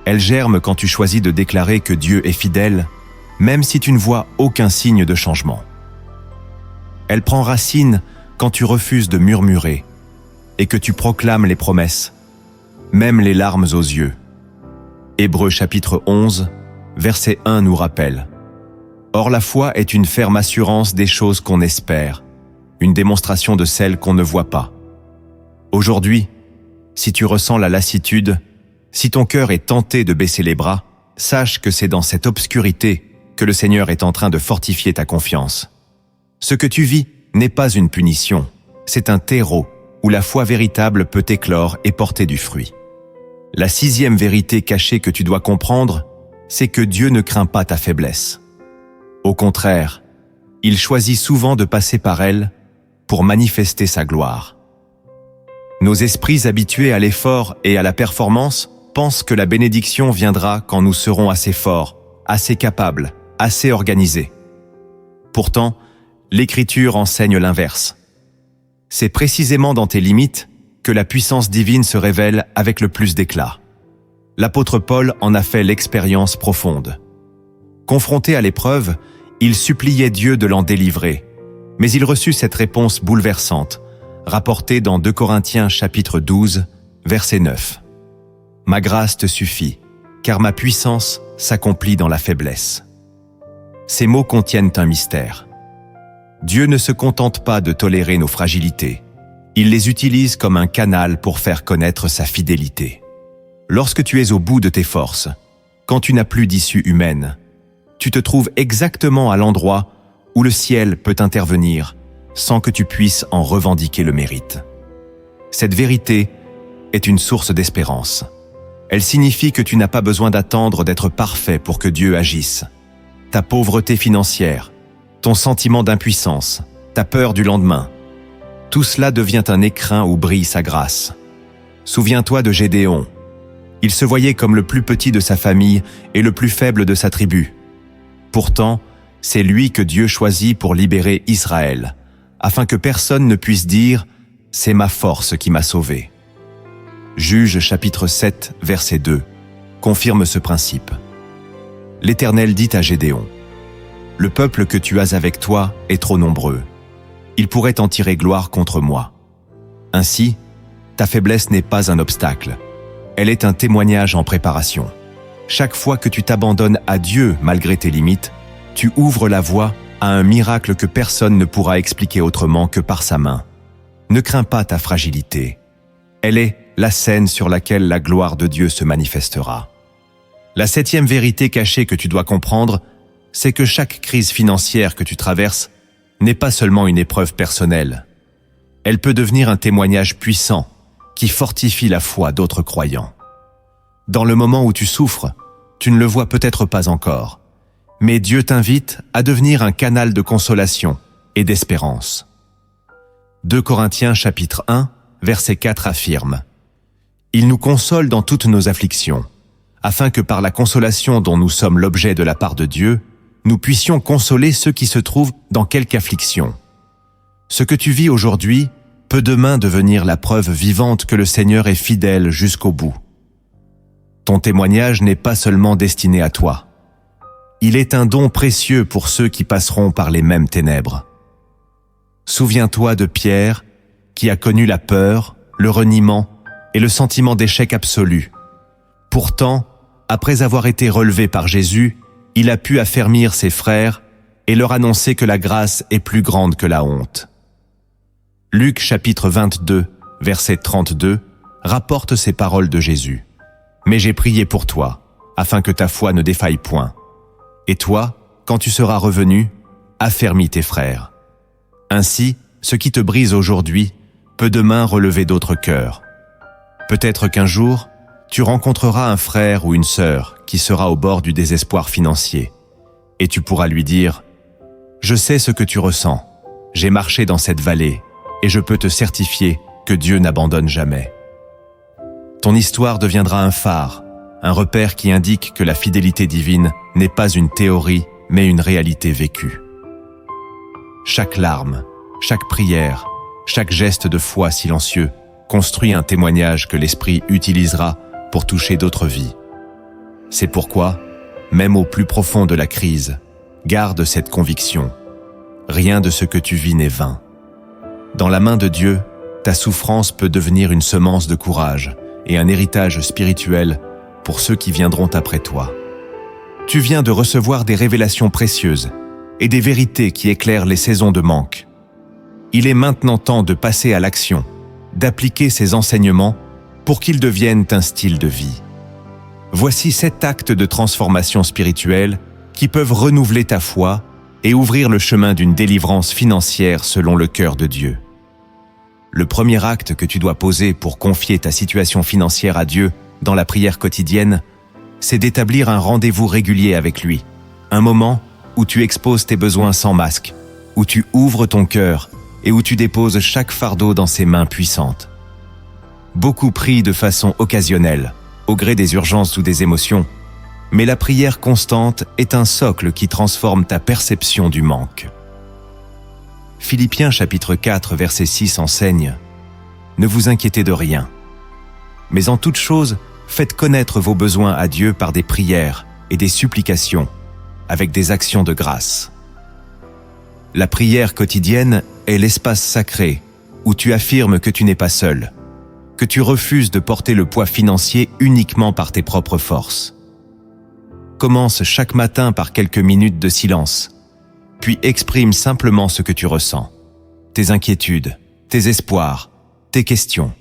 Elle germe quand tu choisis de déclarer que Dieu est fidèle, même si tu ne vois aucun signe de changement. Elle prend racine quand tu refuses de murmurer et que tu proclames les promesses, même les larmes aux yeux. Hébreux chapitre 11, verset 1 nous rappelle: Or la foi est une ferme assurance des choses qu'on espère, une démonstration de celles qu'on ne voit pas. Aujourd'hui, si tu ressens la lassitude, si ton cœur est tenté de baisser les bras, sache que c'est dans cette obscurité que le Seigneur est en train de fortifier ta confiance. Ce que tu vis n'est pas une punition, c'est un terreau où la foi véritable peut éclore et porter du fruit. La 6e vérité cachée que tu dois comprendre, c'est que Dieu ne craint pas ta faiblesse. Au contraire, il choisit souvent de passer par elle pour manifester sa gloire. Nos esprits habitués à l'effort et à la performance pensent que la bénédiction viendra quand nous serons assez forts, assez capables, assez organisés. Pourtant, l'Écriture enseigne l'inverse. C'est précisément dans tes limites que la puissance divine se révèle avec le plus d'éclat. L'apôtre Paul en a fait l'expérience profonde. Confronté à l'épreuve, il suppliait Dieu de l'en délivrer, mais il reçut cette réponse bouleversante, rapportée dans 2 Corinthiens chapitre 12, verset 9. « Ma grâce te suffit, car ma puissance s'accomplit dans la faiblesse. » Ces mots contiennent un mystère. Dieu ne se contente pas de tolérer nos fragilités. Il les utilise comme un canal pour faire connaître sa fidélité. Lorsque tu es au bout de tes forces, quand tu n'as plus d'issue humaine, tu te trouves exactement à l'endroit où le ciel peut intervenir sans que tu puisses en revendiquer le mérite. Cette vérité est une source d'espérance. Elle signifie que tu n'as pas besoin d'attendre d'être parfait pour que Dieu agisse. Ta pauvreté financière, ton sentiment d'impuissance, ta peur du lendemain, tout cela devient un écrin où brille sa grâce. Souviens-toi de Gédéon. Il se voyait comme le plus petit de sa famille et le plus faible de sa tribu. Pourtant, c'est lui que Dieu choisit pour libérer Israël, afin que personne ne puisse dire « c'est ma force qui m'a sauvé ». Juges chapitre 7, verset 2, confirme ce principe. L'Éternel dit à Gédéon: « Le peuple que tu as avec toi est trop nombreux. Il pourrait en tirer gloire contre moi. Ainsi, ta faiblesse n'est pas un obstacle. Elle est un témoignage en préparation. Chaque fois que tu t'abandonnes à Dieu malgré tes limites, tu ouvres la voie à un miracle que personne ne pourra expliquer autrement que par sa main. Ne crains pas ta fragilité. Elle est la scène sur laquelle la gloire de Dieu se manifestera. La 7e vérité cachée que tu dois comprendre, c'est que chaque crise financière que tu traverses n'est pas seulement une épreuve personnelle. Elle peut devenir un témoignage puissant qui fortifie la foi d'autres croyants. Dans le moment où tu souffres, tu ne le vois peut-être pas encore, mais Dieu t'invite à devenir un canal de consolation et d'espérance. 2 Corinthiens chapitre 1, verset 4 affirme: « Il nous console dans toutes nos afflictions, afin que par la consolation dont nous sommes l'objet de la part de Dieu, nous puissions consoler ceux qui se trouvent dans quelque affliction. » Ce que tu vis aujourd'hui peut demain devenir la preuve vivante que le Seigneur est fidèle jusqu'au bout. Ton témoignage n'est pas seulement destiné à toi. Il est un don précieux pour ceux qui passeront par les mêmes ténèbres. Souviens-toi de Pierre, qui a connu la peur, le reniement et le sentiment d'échec absolu. Pourtant, après avoir été relevé par Jésus, il a pu affermir ses frères et leur annoncer que la grâce est plus grande que la honte. Luc chapitre 22, verset 32, rapporte ces paroles de Jésus. « Mais j'ai prié pour toi, afin que ta foi ne défaille point. Et toi, quand tu seras revenu, affermis tes frères. Ainsi, ce qui te brise aujourd'hui peut demain relever d'autres cœurs. Peut-être qu'un jour, tu rencontreras un frère ou une sœur qui sera au bord du désespoir financier, et tu pourras lui dire « Je sais ce que tu ressens, j'ai marché dans cette vallée, et je peux te certifier que Dieu n'abandonne jamais. » Ton histoire deviendra un phare, un repère qui indique que la fidélité divine n'est pas une théorie, mais une réalité vécue. Chaque larme, chaque prière, chaque geste de foi silencieux construit un témoignage que l'Esprit utilisera pour toucher d'autres vies. C'est pourquoi, même au plus profond de la crise, garde cette conviction. Rien de ce que tu vis n'est vain. Dans la main de Dieu, ta souffrance peut devenir une semence de courage et un héritage spirituel pour ceux qui viendront après toi. Tu viens de recevoir des révélations précieuses et des vérités qui éclairent les saisons de manque. Il est maintenant temps de passer à l'action, d'appliquer ces enseignements pour qu'ils deviennent un style de vie. Voici 7 actes de transformation spirituelle qui peuvent renouveler ta foi et ouvrir le chemin d'une délivrance financière selon le cœur de Dieu. Le premier acte que tu dois poser pour confier ta situation financière à Dieu dans la prière quotidienne, c'est d'établir un rendez-vous régulier avec lui, un moment où tu exposes tes besoins sans masque, où tu ouvres ton cœur et où tu déposes chaque fardeau dans ses mains puissantes. Beaucoup prient de façon occasionnelle, au gré des urgences ou des émotions, mais la prière constante est un socle qui transforme ta perception du manque. Philippiens chapitre 4 verset 6 enseigne « Ne vous inquiétez de rien, mais en toute chose, faites connaître vos besoins à Dieu par des prières et des supplications, avec des actions de grâce. » La prière quotidienne est l'espace sacré où tu affirmes que tu n'es pas seul, que tu refuses de porter le poids financier uniquement par tes propres forces. Commence chaque matin par quelques minutes de silence, puis exprime simplement ce que tu ressens, tes inquiétudes, tes espoirs, tes questions.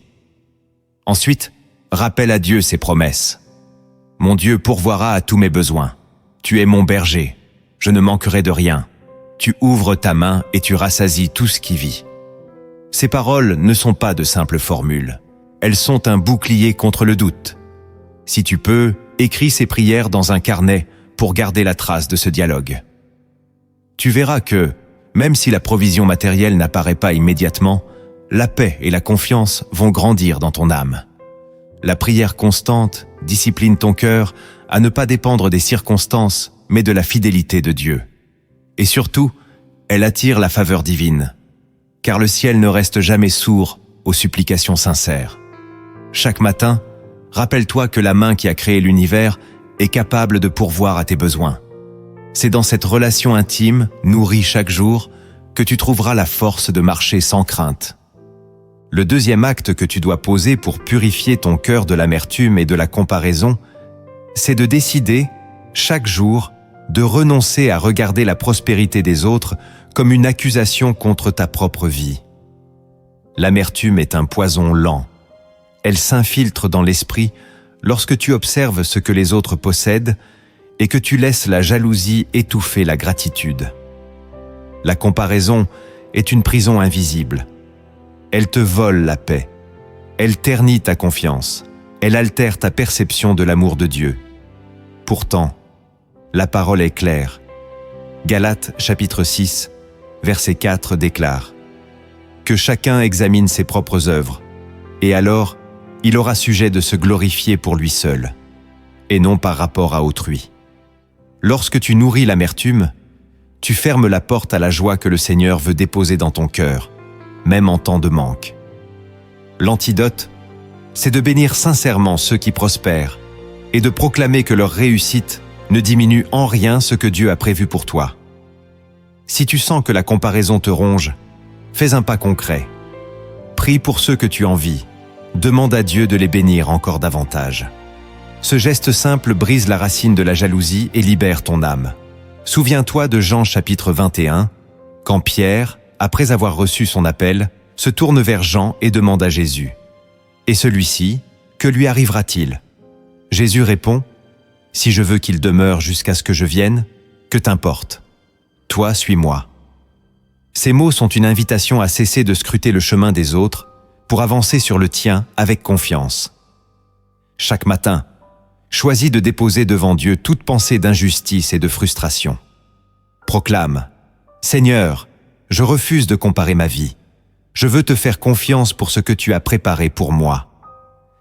Ensuite, rappelle à Dieu ses promesses. « Mon Dieu pourvoira à tous mes besoins. Tu es mon berger, je ne manquerai de rien. Tu ouvres ta main et tu rassasies tout ce qui vit. » Ces paroles ne sont pas de simples formules. Elles sont un bouclier contre le doute. Si tu peux, écris ces prières dans un carnet pour garder la trace de ce dialogue. Tu verras que, même si la provision matérielle n'apparaît pas immédiatement, la paix et la confiance vont grandir dans ton âme. La prière constante discipline ton cœur à ne pas dépendre des circonstances, mais de la fidélité de Dieu. Et surtout, elle attire la faveur divine, car le ciel ne reste jamais sourd aux supplications sincères. Chaque matin, rappelle-toi que la main qui a créé l'univers est capable de pourvoir à tes besoins. C'est dans cette relation intime, nourrie chaque jour, que tu trouveras la force de marcher sans crainte. Le deuxième acte que tu dois poser pour purifier ton cœur de l'amertume et de la comparaison, c'est de décider, chaque jour, de renoncer à regarder la prospérité des autres comme une accusation contre ta propre vie. L'amertume est un poison lent. Elle s'infiltre dans l'esprit lorsque tu observes ce que les autres possèdent et que tu laisses la jalousie étouffer la gratitude. La comparaison est une prison invisible. Elle te vole la paix. Elle ternit ta confiance. Elle altère ta perception de l'amour de Dieu. Pourtant, la parole est claire. Galates chapitre 6, verset 4 déclare « Que chacun examine ses propres œuvres, et alors il aura sujet de se glorifier pour lui seul, et non par rapport à autrui. » Lorsque tu nourris l'amertume, tu fermes la porte à la joie que le Seigneur veut déposer dans ton cœur, même en temps de manque. L'antidote, c'est de bénir sincèrement ceux qui prospèrent et de proclamer que leur réussite ne diminue en rien ce que Dieu a prévu pour toi. Si tu sens que la comparaison te ronge, fais un pas concret. Prie pour ceux que tu envies. Demande à Dieu de les bénir encore davantage. Ce geste simple brise la racine de la jalousie et libère ton âme. Souviens-toi de Jean chapitre 21, quand Pierre, après avoir reçu son appel, se tourne vers Jean et demande à Jésus « Et celui-ci, que lui arrivera-t-il » Jésus répond « Si je veux qu'il demeure jusqu'à ce que je vienne, que t'importe. Toi, suis-moi. » Ces mots sont une invitation à cesser de scruter le chemin des autres pour avancer sur le tien avec confiance. Chaque matin, choisis de déposer devant Dieu toute pensée d'injustice et de frustration. Proclame « Seigneur, je refuse de comparer ma vie. Je veux te faire confiance pour ce que tu as préparé pour moi.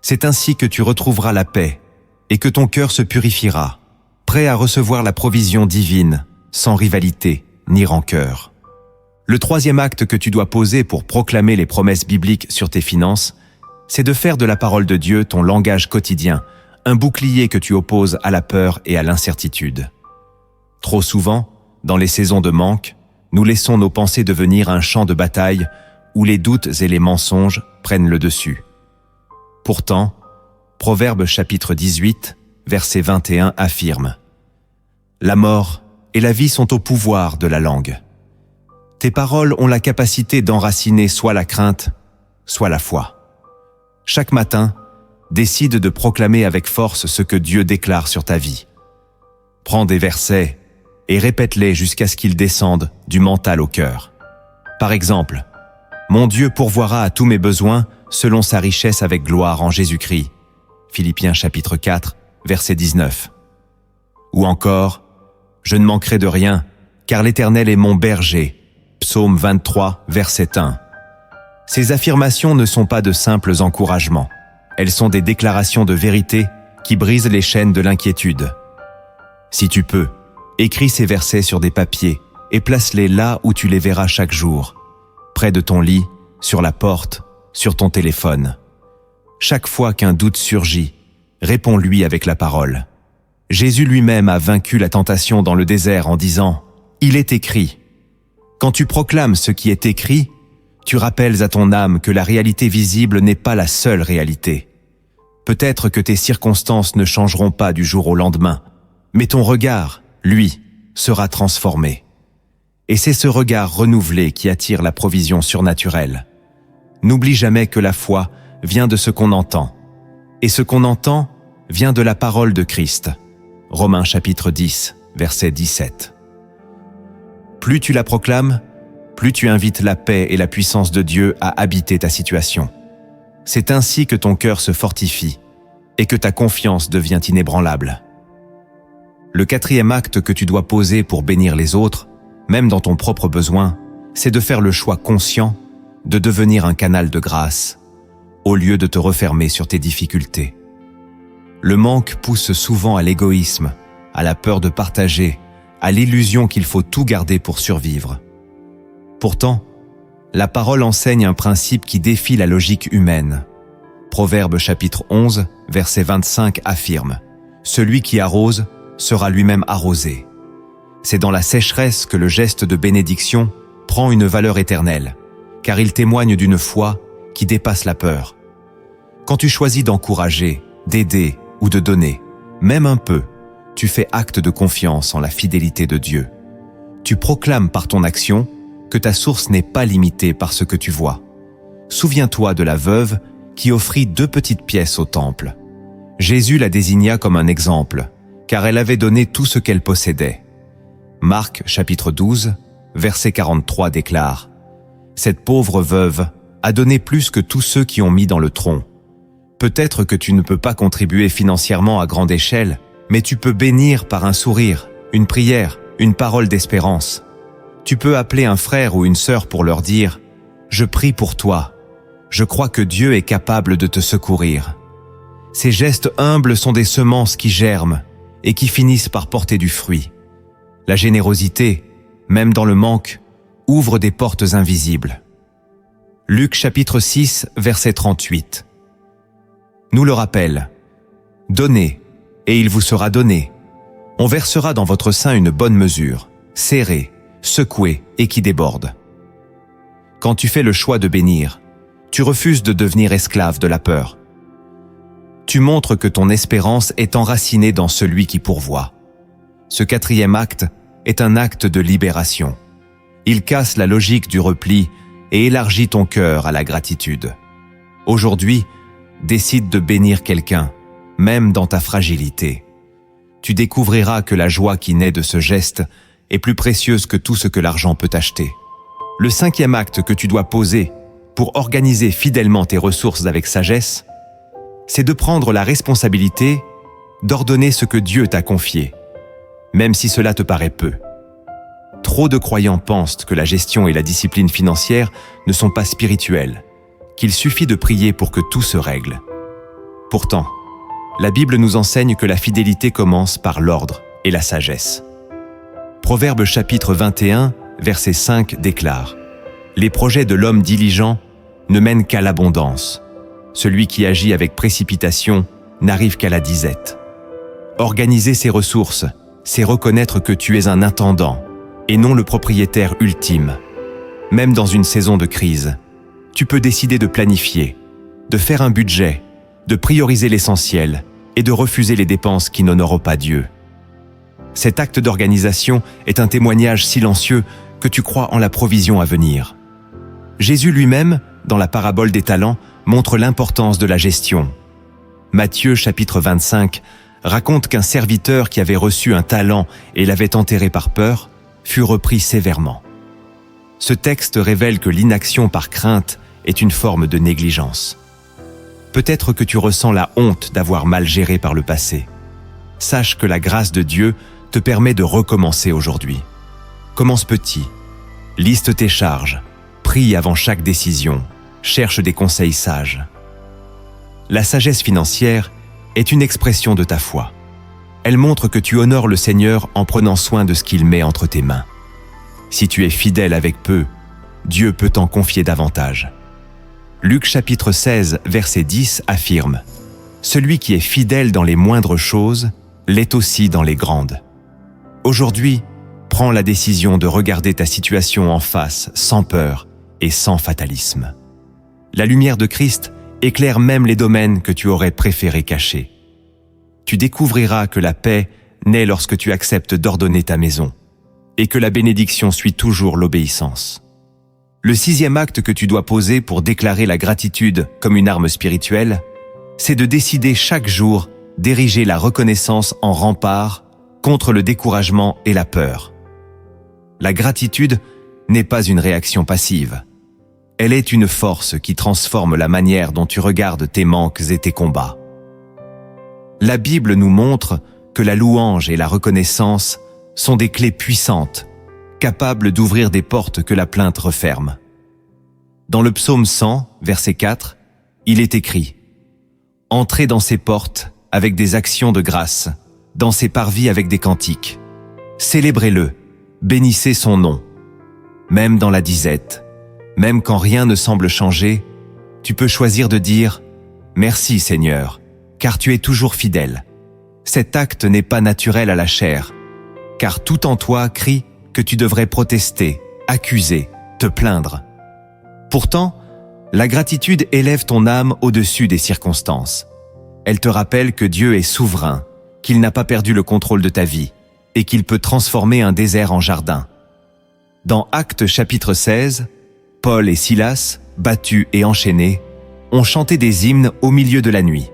C'est ainsi que tu retrouveras la paix et que ton cœur se purifiera, prêt à recevoir la provision divine, sans rivalité ni rancœur. Le troisième acte que tu dois poser pour proclamer les promesses bibliques sur tes finances, c'est de faire de la parole de Dieu ton langage quotidien, un bouclier que tu opposes à la peur et à l'incertitude. Trop souvent, dans les saisons de manque, nous laissons nos pensées devenir un champ de bataille où les doutes et les mensonges prennent le dessus. Pourtant, Proverbes chapitre 18, verset 21 affirme « La mort et la vie sont au pouvoir de la langue. Tes paroles ont la capacité d'enraciner soit la crainte, soit la foi. Chaque matin, décide de proclamer avec force ce que Dieu déclare sur ta vie. Prends des versets et répète-les jusqu'à ce qu'ils descendent du mental au cœur. Par exemple, « Mon Dieu pourvoira à tous mes besoins selon sa richesse avec gloire en Jésus-Christ. » Philippiens chapitre 4, verset 19. Ou encore, « Je ne manquerai de rien, car l'Éternel est mon berger. » Psaume 23, verset 1. Ces affirmations ne sont pas de simples encouragements. Elles sont des déclarations de vérité qui brisent les chaînes de l'inquiétude. Si tu peux, écris ces versets sur des papiers et place-les là où tu les verras chaque jour, près de ton lit, sur la porte, sur ton téléphone. Chaque fois qu'un doute surgit, réponds-lui avec la parole. Jésus lui-même a vaincu la tentation dans le désert en disant « Il est écrit ». Quand tu proclames ce qui est écrit, tu rappelles à ton âme que la réalité visible n'est pas la seule réalité. Peut-être que tes circonstances ne changeront pas du jour au lendemain, mais ton regard, lui, sera transformé. Et c'est ce regard renouvelé qui attire la provision surnaturelle. N'oublie jamais que la foi vient de ce qu'on entend, et ce qu'on entend vient de la parole de Christ. Romains chapitre 10, verset 17. Plus tu la proclames, plus tu invites la paix et la puissance de Dieu à habiter ta situation. C'est ainsi que ton cœur se fortifie et que ta confiance devient inébranlable. Le quatrième acte que tu dois poser pour bénir les autres, même dans ton propre besoin, c'est de faire le choix conscient de devenir un canal de grâce, au lieu de te refermer sur tes difficultés. Le manque pousse souvent à l'égoïsme, à la peur de partager, à l'illusion qu'il faut tout garder pour survivre. Pourtant, la parole enseigne un principe qui défie la logique humaine. Proverbe chapitre 11, verset 25 affirme « Celui qui arrose sera lui-même arrosé ». C'est dans la sécheresse que le geste de bénédiction prend une valeur éternelle, car il témoigne d'une foi qui dépasse la peur. Quand tu choisis d'encourager, d'aider ou de donner, même un peu, tu fais acte de confiance en la fidélité de Dieu. Tu proclames par ton action que ta source n'est pas limitée par ce que tu vois. Souviens-toi de la veuve qui offrit 2 petites pièces au temple. Jésus la désigna comme un exemple, car elle avait donné tout ce qu'elle possédait. Marc chapitre 12, verset 43 déclare « Cette pauvre veuve a donné plus que tous ceux qui ont mis dans le tronc. Peut-être que tu ne peux pas contribuer financièrement à grande échelle, mais tu peux bénir par un sourire, une prière, une parole d'espérance. Tu peux appeler un frère ou une sœur pour leur dire « Je prie pour toi. Je crois que Dieu est capable de te secourir. » Ces gestes humbles sont des semences qui germent et qui finissent par porter du fruit. La générosité, même dans le manque, ouvre des portes invisibles. Luc chapitre 6, verset 38. Nous le rappelle. Donnez, et il vous sera donné. On versera dans votre sein une bonne mesure, serrée, secouée et qui déborde. Quand tu fais le choix de bénir, tu refuses de devenir esclave de la peur. Tu montres que ton espérance est enracinée dans celui qui pourvoit. Ce quatrième acte est un acte de libération. Il casse la logique du repli et élargit ton cœur à la gratitude. Aujourd'hui, décide de bénir quelqu'un, même dans ta fragilité. Tu découvriras que la joie qui naît de ce geste est plus précieuse que tout ce que l'argent peut acheter. Le cinquième acte que tu dois poser pour organiser fidèlement tes ressources avec sagesse, c'est de prendre la responsabilité d'ordonner ce que Dieu t'a confié, même si cela te paraît peu. Trop de croyants pensent que la gestion et la discipline financière ne sont pas spirituelles, qu'il suffit de prier pour que tout se règle. Pourtant, la Bible nous enseigne que la fidélité commence par l'ordre et la sagesse. Proverbe chapitre 21, verset 5 déclare « Les projets de l'homme diligent ne mènent qu'à l'abondance. Celui qui agit avec précipitation n'arrive qu'à la disette. » Organiser ses ressources, c'est reconnaître que tu es un intendant et non le propriétaire ultime. Même dans une saison de crise, tu peux décider de planifier, de faire un budget, de prioriser l'essentiel et de refuser les dépenses qui n'honorent pas Dieu. Cet acte d'organisation est un témoignage silencieux que tu crois en la provision à venir. Jésus lui-même, dans la parabole des talents, montre l'importance de la gestion. Matthieu chapitre 25 raconte qu'un serviteur qui avait reçu un talent et l'avait enterré par peur fut repris sévèrement. Ce texte révèle que l'inaction par crainte est une forme de négligence. Peut-être que tu ressens la honte d'avoir mal géré par le passé. Sache que la grâce de Dieu te permet de recommencer aujourd'hui. Commence petit. Liste tes charges. Prie avant chaque décision. Cherche des conseils sages. La sagesse financière est une expression de ta foi. Elle montre que tu honores le Seigneur en prenant soin de ce qu'il met entre tes mains. Si tu es fidèle avec peu, Dieu peut t'en confier davantage. Luc chapitre 16, verset 10 affirme « Celui qui est fidèle dans les moindres choses l'est aussi dans les grandes. » Aujourd'hui, prends la décision de regarder ta situation en face sans peur et sans fatalisme. La lumière de Christ éclaire même les domaines que tu aurais préféré cacher. Tu découvriras que la paix naît lorsque tu acceptes d'ordonner ta maison et que la bénédiction suit toujours l'obéissance. Le 6e acte que tu dois poser pour déclarer la gratitude comme une arme spirituelle, c'est de décider chaque jour d'ériger la reconnaissance en rempart contre le découragement et la peur. La gratitude n'est pas une réaction passive. Elle est une force qui transforme la manière dont tu regardes tes manques et tes combats. La Bible nous montre que la louange et la reconnaissance sont des clés puissantes, capables d'ouvrir des portes que la plainte referme. Dans le psaume 100, verset 4, il est écrit « Entrez dans ses portes avec des actions de grâce, dans ses parvis avec des cantiques. Célébrez-le, bénissez son nom. » Même dans la disette, même quand rien ne semble changer, tu peux choisir de dire « Merci Seigneur, car tu es toujours fidèle. » Cet acte n'est pas naturel à la chair, car tout en toi crie que tu devrais protester, accuser, te plaindre. Pourtant, la gratitude élève ton âme au-dessus des circonstances. Elle te rappelle que Dieu est souverain, qu'il n'a pas perdu le contrôle de ta vie et qu'il peut transformer un désert en jardin. Dans Actes chapitre 16, Paul et Silas, battus et enchaînés, ont chanté des hymnes au milieu de la nuit.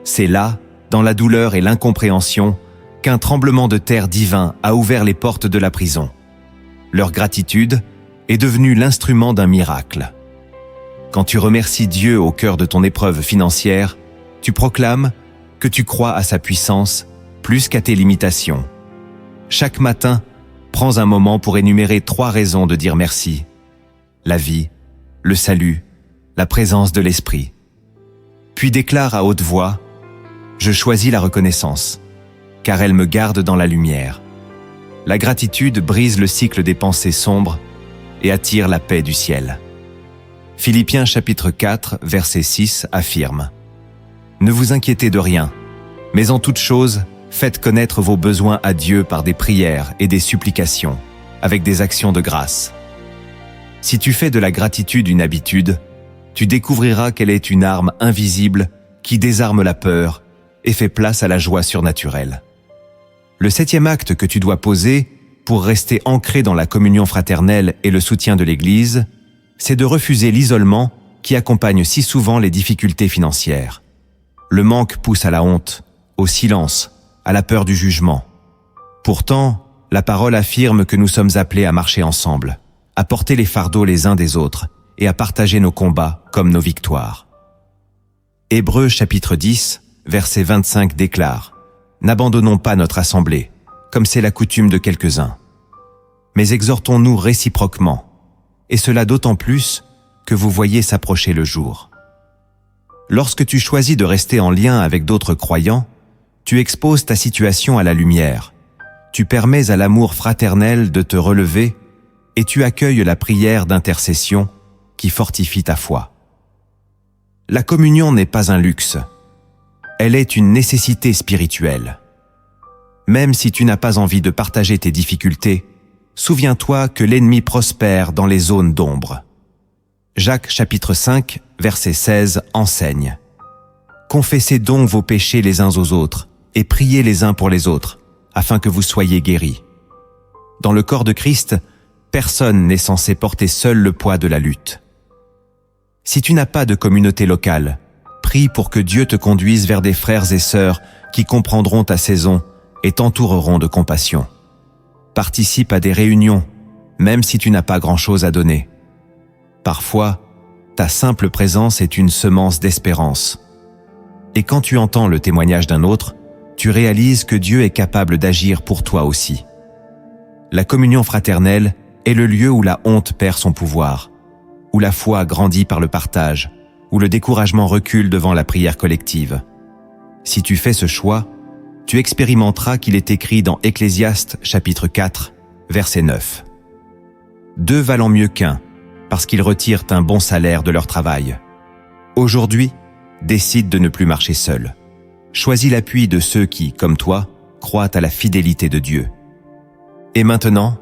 C'est là, dans la douleur et l'incompréhension, qu'un tremblement de terre divin a ouvert les portes de la prison. Leur gratitude est devenue l'instrument d'un miracle. Quand tu remercies Dieu au cœur de ton épreuve financière, tu proclames que tu crois à sa puissance plus qu'à tes limitations. Chaque matin, prends un moment pour énumérer 3 raisons de dire merci. La vie, le salut, la présence de l'esprit. Puis déclare à haute voix « Je choisis la reconnaissance, car elle me garde dans la lumière. » La gratitude brise le cycle des pensées sombres et attire la paix du ciel. Philippiens chapitre 4, verset 6 affirme « Ne vous inquiétez de rien, mais en toute chose, faites connaître vos besoins à Dieu par des prières et des supplications, avec des actions de grâce. » Si tu fais de la gratitude une habitude, tu découvriras qu'elle est une arme invisible qui désarme la peur et fait place à la joie surnaturelle. Le 7e acte que tu dois poser pour rester ancré dans la communion fraternelle et le soutien de l'Église, c'est de refuser l'isolement qui accompagne si souvent les difficultés financières. Le manque pousse à la honte, au silence, à la peur du jugement. Pourtant, la parole affirme que nous sommes appelés à marcher ensemble, à porter les fardeaux les uns des autres et à partager nos combats comme nos victoires. Hébreux chapitre 10, verset 25 déclare « N'abandonnons pas notre assemblée, comme c'est la coutume de quelques-uns. Mais exhortons-nous réciproquement, et cela d'autant plus que vous voyez s'approcher le jour. » Lorsque tu choisis de rester en lien avec d'autres croyants, tu exposes ta situation à la lumière, tu permets à l'amour fraternel de te relever et tu accueilles la prière d'intercession qui fortifie ta foi. La communion n'est pas un luxe, elle est une nécessité spirituelle. Même si tu n'as pas envie de partager tes difficultés, souviens-toi que l'ennemi prospère dans les zones d'ombre. Jacques chapitre 5, verset 16 enseigne « Confessez donc vos péchés les uns aux autres et priez les uns pour les autres, afin que vous soyez guéris. » Dans le corps de Christ, personne n'est censé porter seul le poids de la lutte. Si tu n'as pas de communauté locale, prie pour que Dieu te conduise vers des frères et sœurs qui comprendront ta saison et t'entoureront de compassion. Participe à des réunions, même si tu n'as pas grand-chose à donner. Parfois, ta simple présence est une semence d'espérance. Et quand tu entends le témoignage d'un autre, tu réalises que Dieu est capable d'agir pour toi aussi. La communion fraternelle est le lieu où la honte perd son pouvoir, où la foi grandit par le partage, où le découragement recule devant la prière collective. Si tu fais ce choix, tu expérimenteras qu'il est écrit dans Ecclésiaste chapitre 4, verset 9. « Deux valent mieux qu'un, parce qu'ils retirent un bon salaire de leur travail. Aujourd'hui, décide de ne plus marcher seul. Choisis l'appui de ceux qui, comme toi, croient à la fidélité de Dieu. Et maintenant,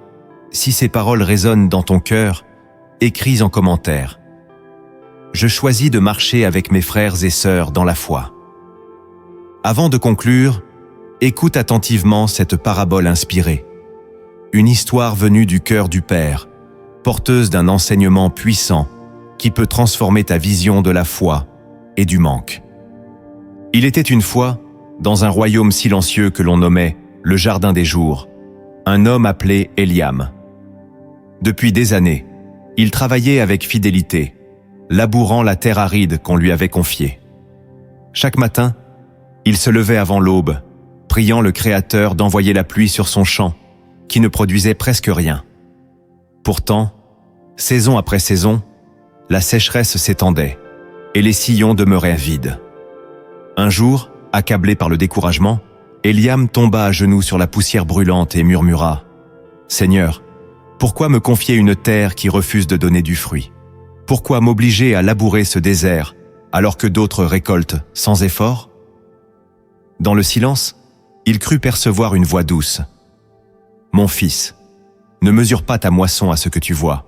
si ces paroles résonnent dans ton cœur, écris en commentaire. Je choisis de marcher avec mes frères et sœurs dans la foi. » Avant de conclure, écoute attentivement cette parabole inspirée. Une histoire venue du cœur du Père, porteuse d'un enseignement puissant qui peut transformer ta vision de la foi et du manque. Il était une fois, dans un royaume silencieux que l'on nommait le Jardin des Jours, un homme appelé Eliam. Depuis des années, il travaillait avec fidélité, labourant la terre aride qu'on lui avait confiée. Chaque matin, il se levait avant l'aube, priant le Créateur d'envoyer la pluie sur son champ, qui ne produisait presque rien. Pourtant, saison après saison, la sécheresse s'étendait et les sillons demeuraient vides. Un jour, accablé par le découragement, Eliam tomba à genoux sur la poussière brûlante et murmura « Seigneur, pourquoi me confier une terre qui refuse de donner du fruit? Pourquoi m'obliger à labourer ce désert alors que d'autres récoltent sans effort ?» Dans le silence, il crut percevoir une voix douce. « Mon fils, ne mesure pas ta moisson à ce que tu vois.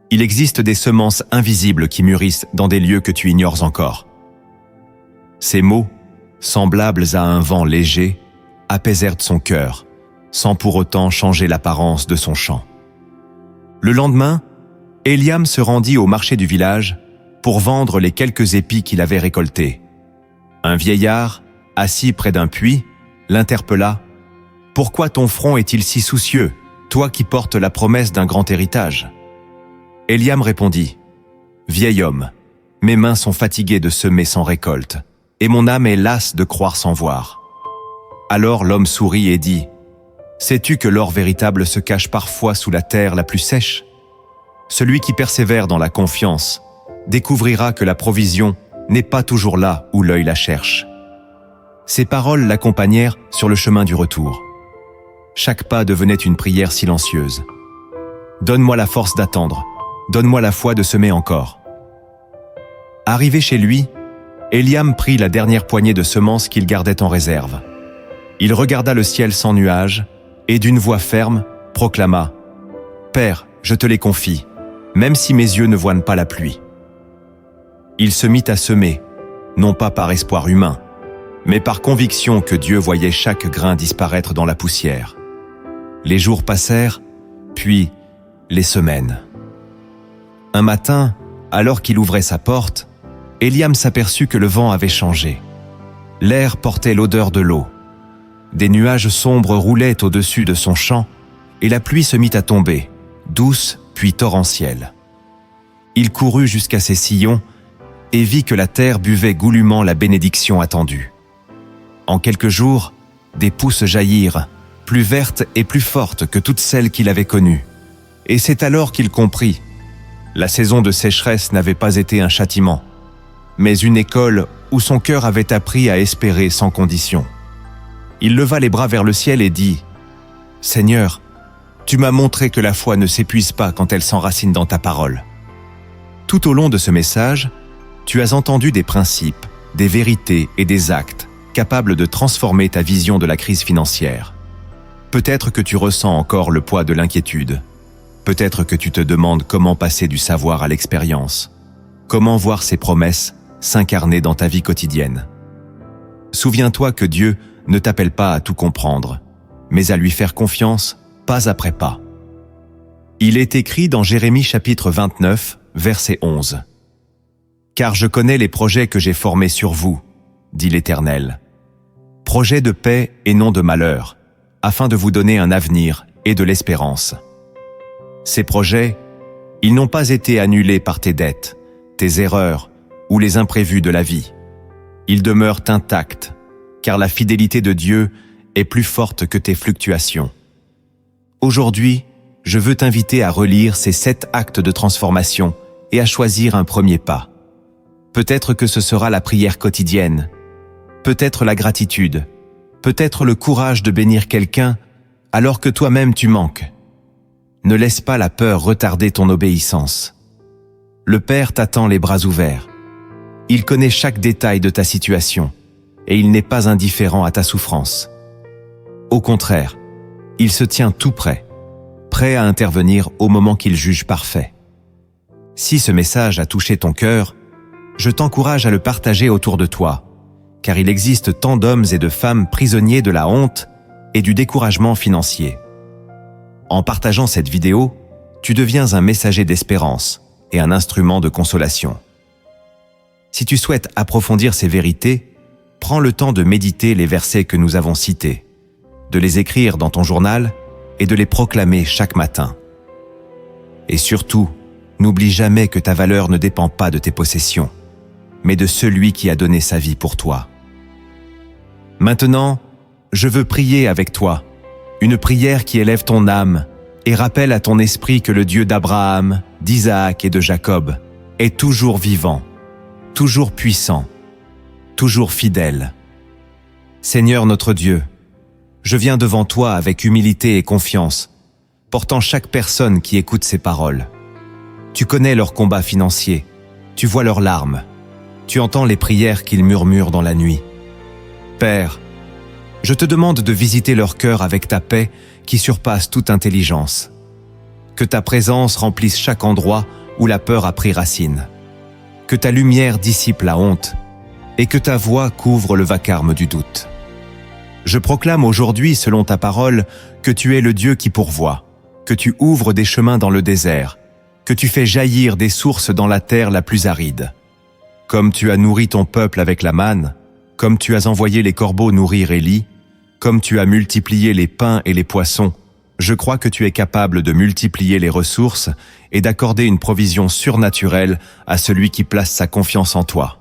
Il existe des semences invisibles qui mûrissent dans des lieux que tu ignores encore. » Ces mots, semblables à un vent léger, apaisèrent son cœur, sans pour autant changer l'apparence de son champ. Le lendemain, Eliam se rendit au marché du village pour vendre les quelques épis qu'il avait récoltés. Un vieillard, assis près d'un puits, l'interpella. « Pourquoi ton front est-il si soucieux, toi qui portes la promesse d'un grand héritage ?» Eliam répondit. « Vieil homme, mes mains sont fatiguées de semer sans récolte, et mon âme est lasse de croire sans voir. » Alors l'homme sourit et dit. « Sais-tu que l'or véritable se cache parfois sous la terre la plus sèche? Celui qui persévère dans la confiance découvrira que la provision n'est pas toujours là où l'œil la cherche. » Ces paroles l'accompagnèrent sur le chemin du retour. Chaque pas devenait une prière silencieuse. « Donne-moi la force d'attendre, donne-moi la foi de semer encore. » Arrivé chez lui, Eliam prit la dernière poignée de semences qu'il gardait en réserve. Il regarda le ciel sans nuages et d'une voix ferme proclama « Père, je te les confie, même si mes yeux ne voient pas la pluie. » Il se mit à semer, non pas par espoir humain, mais par conviction que Dieu voyait chaque grain disparaître dans la poussière. Les jours passèrent, puis les semaines. Un matin, alors qu'il ouvrait sa porte, Eliam s'aperçut que le vent avait changé. L'air portait l'odeur de l'eau. Des nuages sombres roulaient au-dessus de son champ et la pluie se mit à tomber, douce puis torrentielle. Il courut jusqu'à ses sillons et vit que la terre buvait goulûment la bénédiction attendue. En quelques jours, des pousses jaillirent, plus vertes et plus fortes que toutes celles qu'il avait connues. Et c'est alors qu'il comprit. La saison de sécheresse n'avait pas été un châtiment. mais une école où son cœur avait appris à espérer sans condition. Il leva les bras vers le ciel et dit « Seigneur, tu m'as montré que la foi ne s'épuise pas quand elle s'enracine dans ta parole. » Tout au long de ce message, tu as entendu des principes, des vérités et des actes capables de transformer ta vision de la crise financière. Peut-être que tu ressens encore le poids de l'inquiétude. Peut-être que tu te demandes comment passer du savoir à l'expérience. Comment voir ces promesses s'incarner dans ta vie quotidienne. Souviens-toi que Dieu ne t'appelle pas à tout comprendre, mais à lui faire confiance pas après pas. Il est écrit dans Jérémie chapitre 29, verset 11. « Car je connais les projets que j'ai formés sur vous, dit l'Éternel. Projets de paix et non de malheur, afin de vous donner un avenir et de l'espérance. Ces projets, ils n'ont pas été annulés par tes dettes, tes erreurs ou les imprévus de la vie. Ils demeurent intacts, car la fidélité de Dieu est plus forte que tes fluctuations. Aujourd'hui, je veux t'inviter à relire ces 7 actes de transformation et à choisir un premier pas. Peut-être que ce sera la prière quotidienne, peut-être la gratitude, peut-être le courage de bénir quelqu'un alors que toi-même tu manques. Ne laisse pas la peur retarder ton obéissance. Le Père t'attend les bras ouverts. Il connaît chaque détail de ta situation et il n'est pas indifférent à ta souffrance. Au contraire, il se tient tout prêt, prêt à intervenir au moment qu'il juge parfait. Si ce message a touché ton cœur, je t'encourage à le partager autour de toi, car il existe tant d'hommes et de femmes prisonniers de la honte et du découragement financier. En partageant cette vidéo, tu deviens un messager d'espérance et un instrument de consolation. Si tu souhaites approfondir ces vérités, prends le temps de méditer les versets que nous avons cités, de les écrire dans ton journal et de les proclamer chaque matin. Et surtout, n'oublie jamais que ta valeur ne dépend pas de tes possessions, mais de celui qui a donné sa vie pour toi. Maintenant, je veux prier avec toi, une prière qui élève ton âme et rappelle à ton esprit que le Dieu d'Abraham, d'Isaac et de Jacob est toujours vivant, toujours puissant, toujours fidèle. Seigneur notre Dieu, je viens devant toi avec humilité et confiance, portant chaque personne qui écoute ces paroles. Tu connais leurs combats financiers, tu vois leurs larmes, tu entends les prières qu'ils murmurent dans la nuit. Père, je te demande de visiter leur cœur avec ta paix qui surpasse toute intelligence. Que ta présence remplisse chaque endroit où la peur a pris racine. Que ta lumière dissipe la honte et que ta voix couvre le vacarme du doute. Je proclame aujourd'hui, selon ta parole, que tu es le Dieu qui pourvoit, que tu ouvres des chemins dans le désert, que tu fais jaillir des sources dans la terre la plus aride. Comme tu as nourri ton peuple avec la manne, comme tu as envoyé les corbeaux nourrir Élie, comme tu as multiplié les pains et les poissons, je crois que tu es capable de multiplier les ressources et d'accorder une provision surnaturelle à celui qui place sa confiance en toi.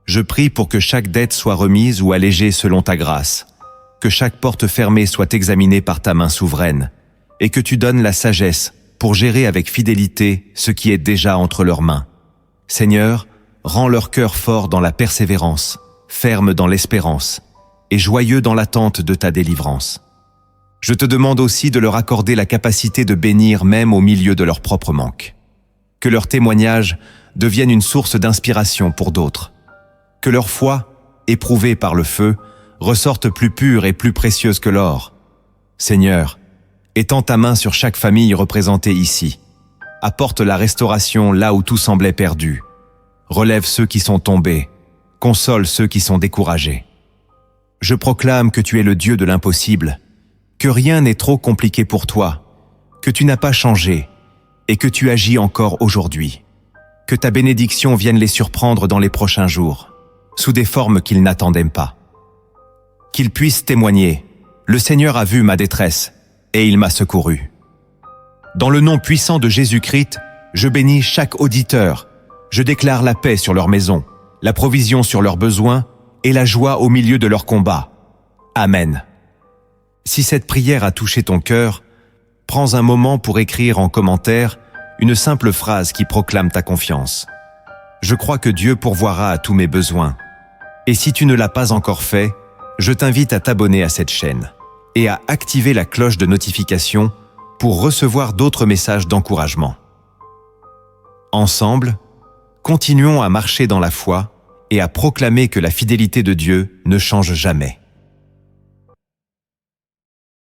Je prie pour que chaque dette soit remise ou allégée selon ta grâce, que chaque porte fermée soit examinée par ta main souveraine, et que tu donnes la sagesse pour gérer avec fidélité ce qui est déjà entre leurs mains. Seigneur, rends leur cœur fort dans la persévérance, ferme dans l'espérance, et joyeux dans l'attente de ta délivrance. Je te demande aussi de leur accorder la capacité de bénir même au milieu de leur propre manque. Que leur témoignage devienne une source d'inspiration pour d'autres. Que leur foi, éprouvée par le feu, ressorte plus pure et plus précieuse que l'or. Seigneur, étends ta main sur chaque famille représentée ici. Apporte la restauration là où tout semblait perdu. Relève ceux qui sont tombés. Console ceux qui sont découragés. Je proclame que tu es le Dieu de l'impossible, que rien n'est trop compliqué pour toi, que tu n'as pas changé et que tu agis encore aujourd'hui. Que ta bénédiction vienne les surprendre dans les prochains jours, sous des formes qu'ils n'attendaient pas. Qu'ils puissent témoigner, le Seigneur a vu ma détresse et il m'a secouru. Dans le nom puissant de Jésus-Christ, je bénis chaque auditeur, je déclare la paix sur leur maison, la provision sur leurs besoins et la joie au milieu de leurs combats. Amen. Si cette prière a touché ton cœur, prends un moment pour écrire en commentaire une simple phrase qui proclame ta confiance. je crois que Dieu pourvoira à tous mes besoins. Et si tu ne l'as pas encore fait, je t'invite à t'abonner à cette chaîne et à activer la cloche de notification pour recevoir d'autres messages d'encouragement. Ensemble, continuons à marcher dans la foi et à proclamer que la fidélité de Dieu ne change jamais.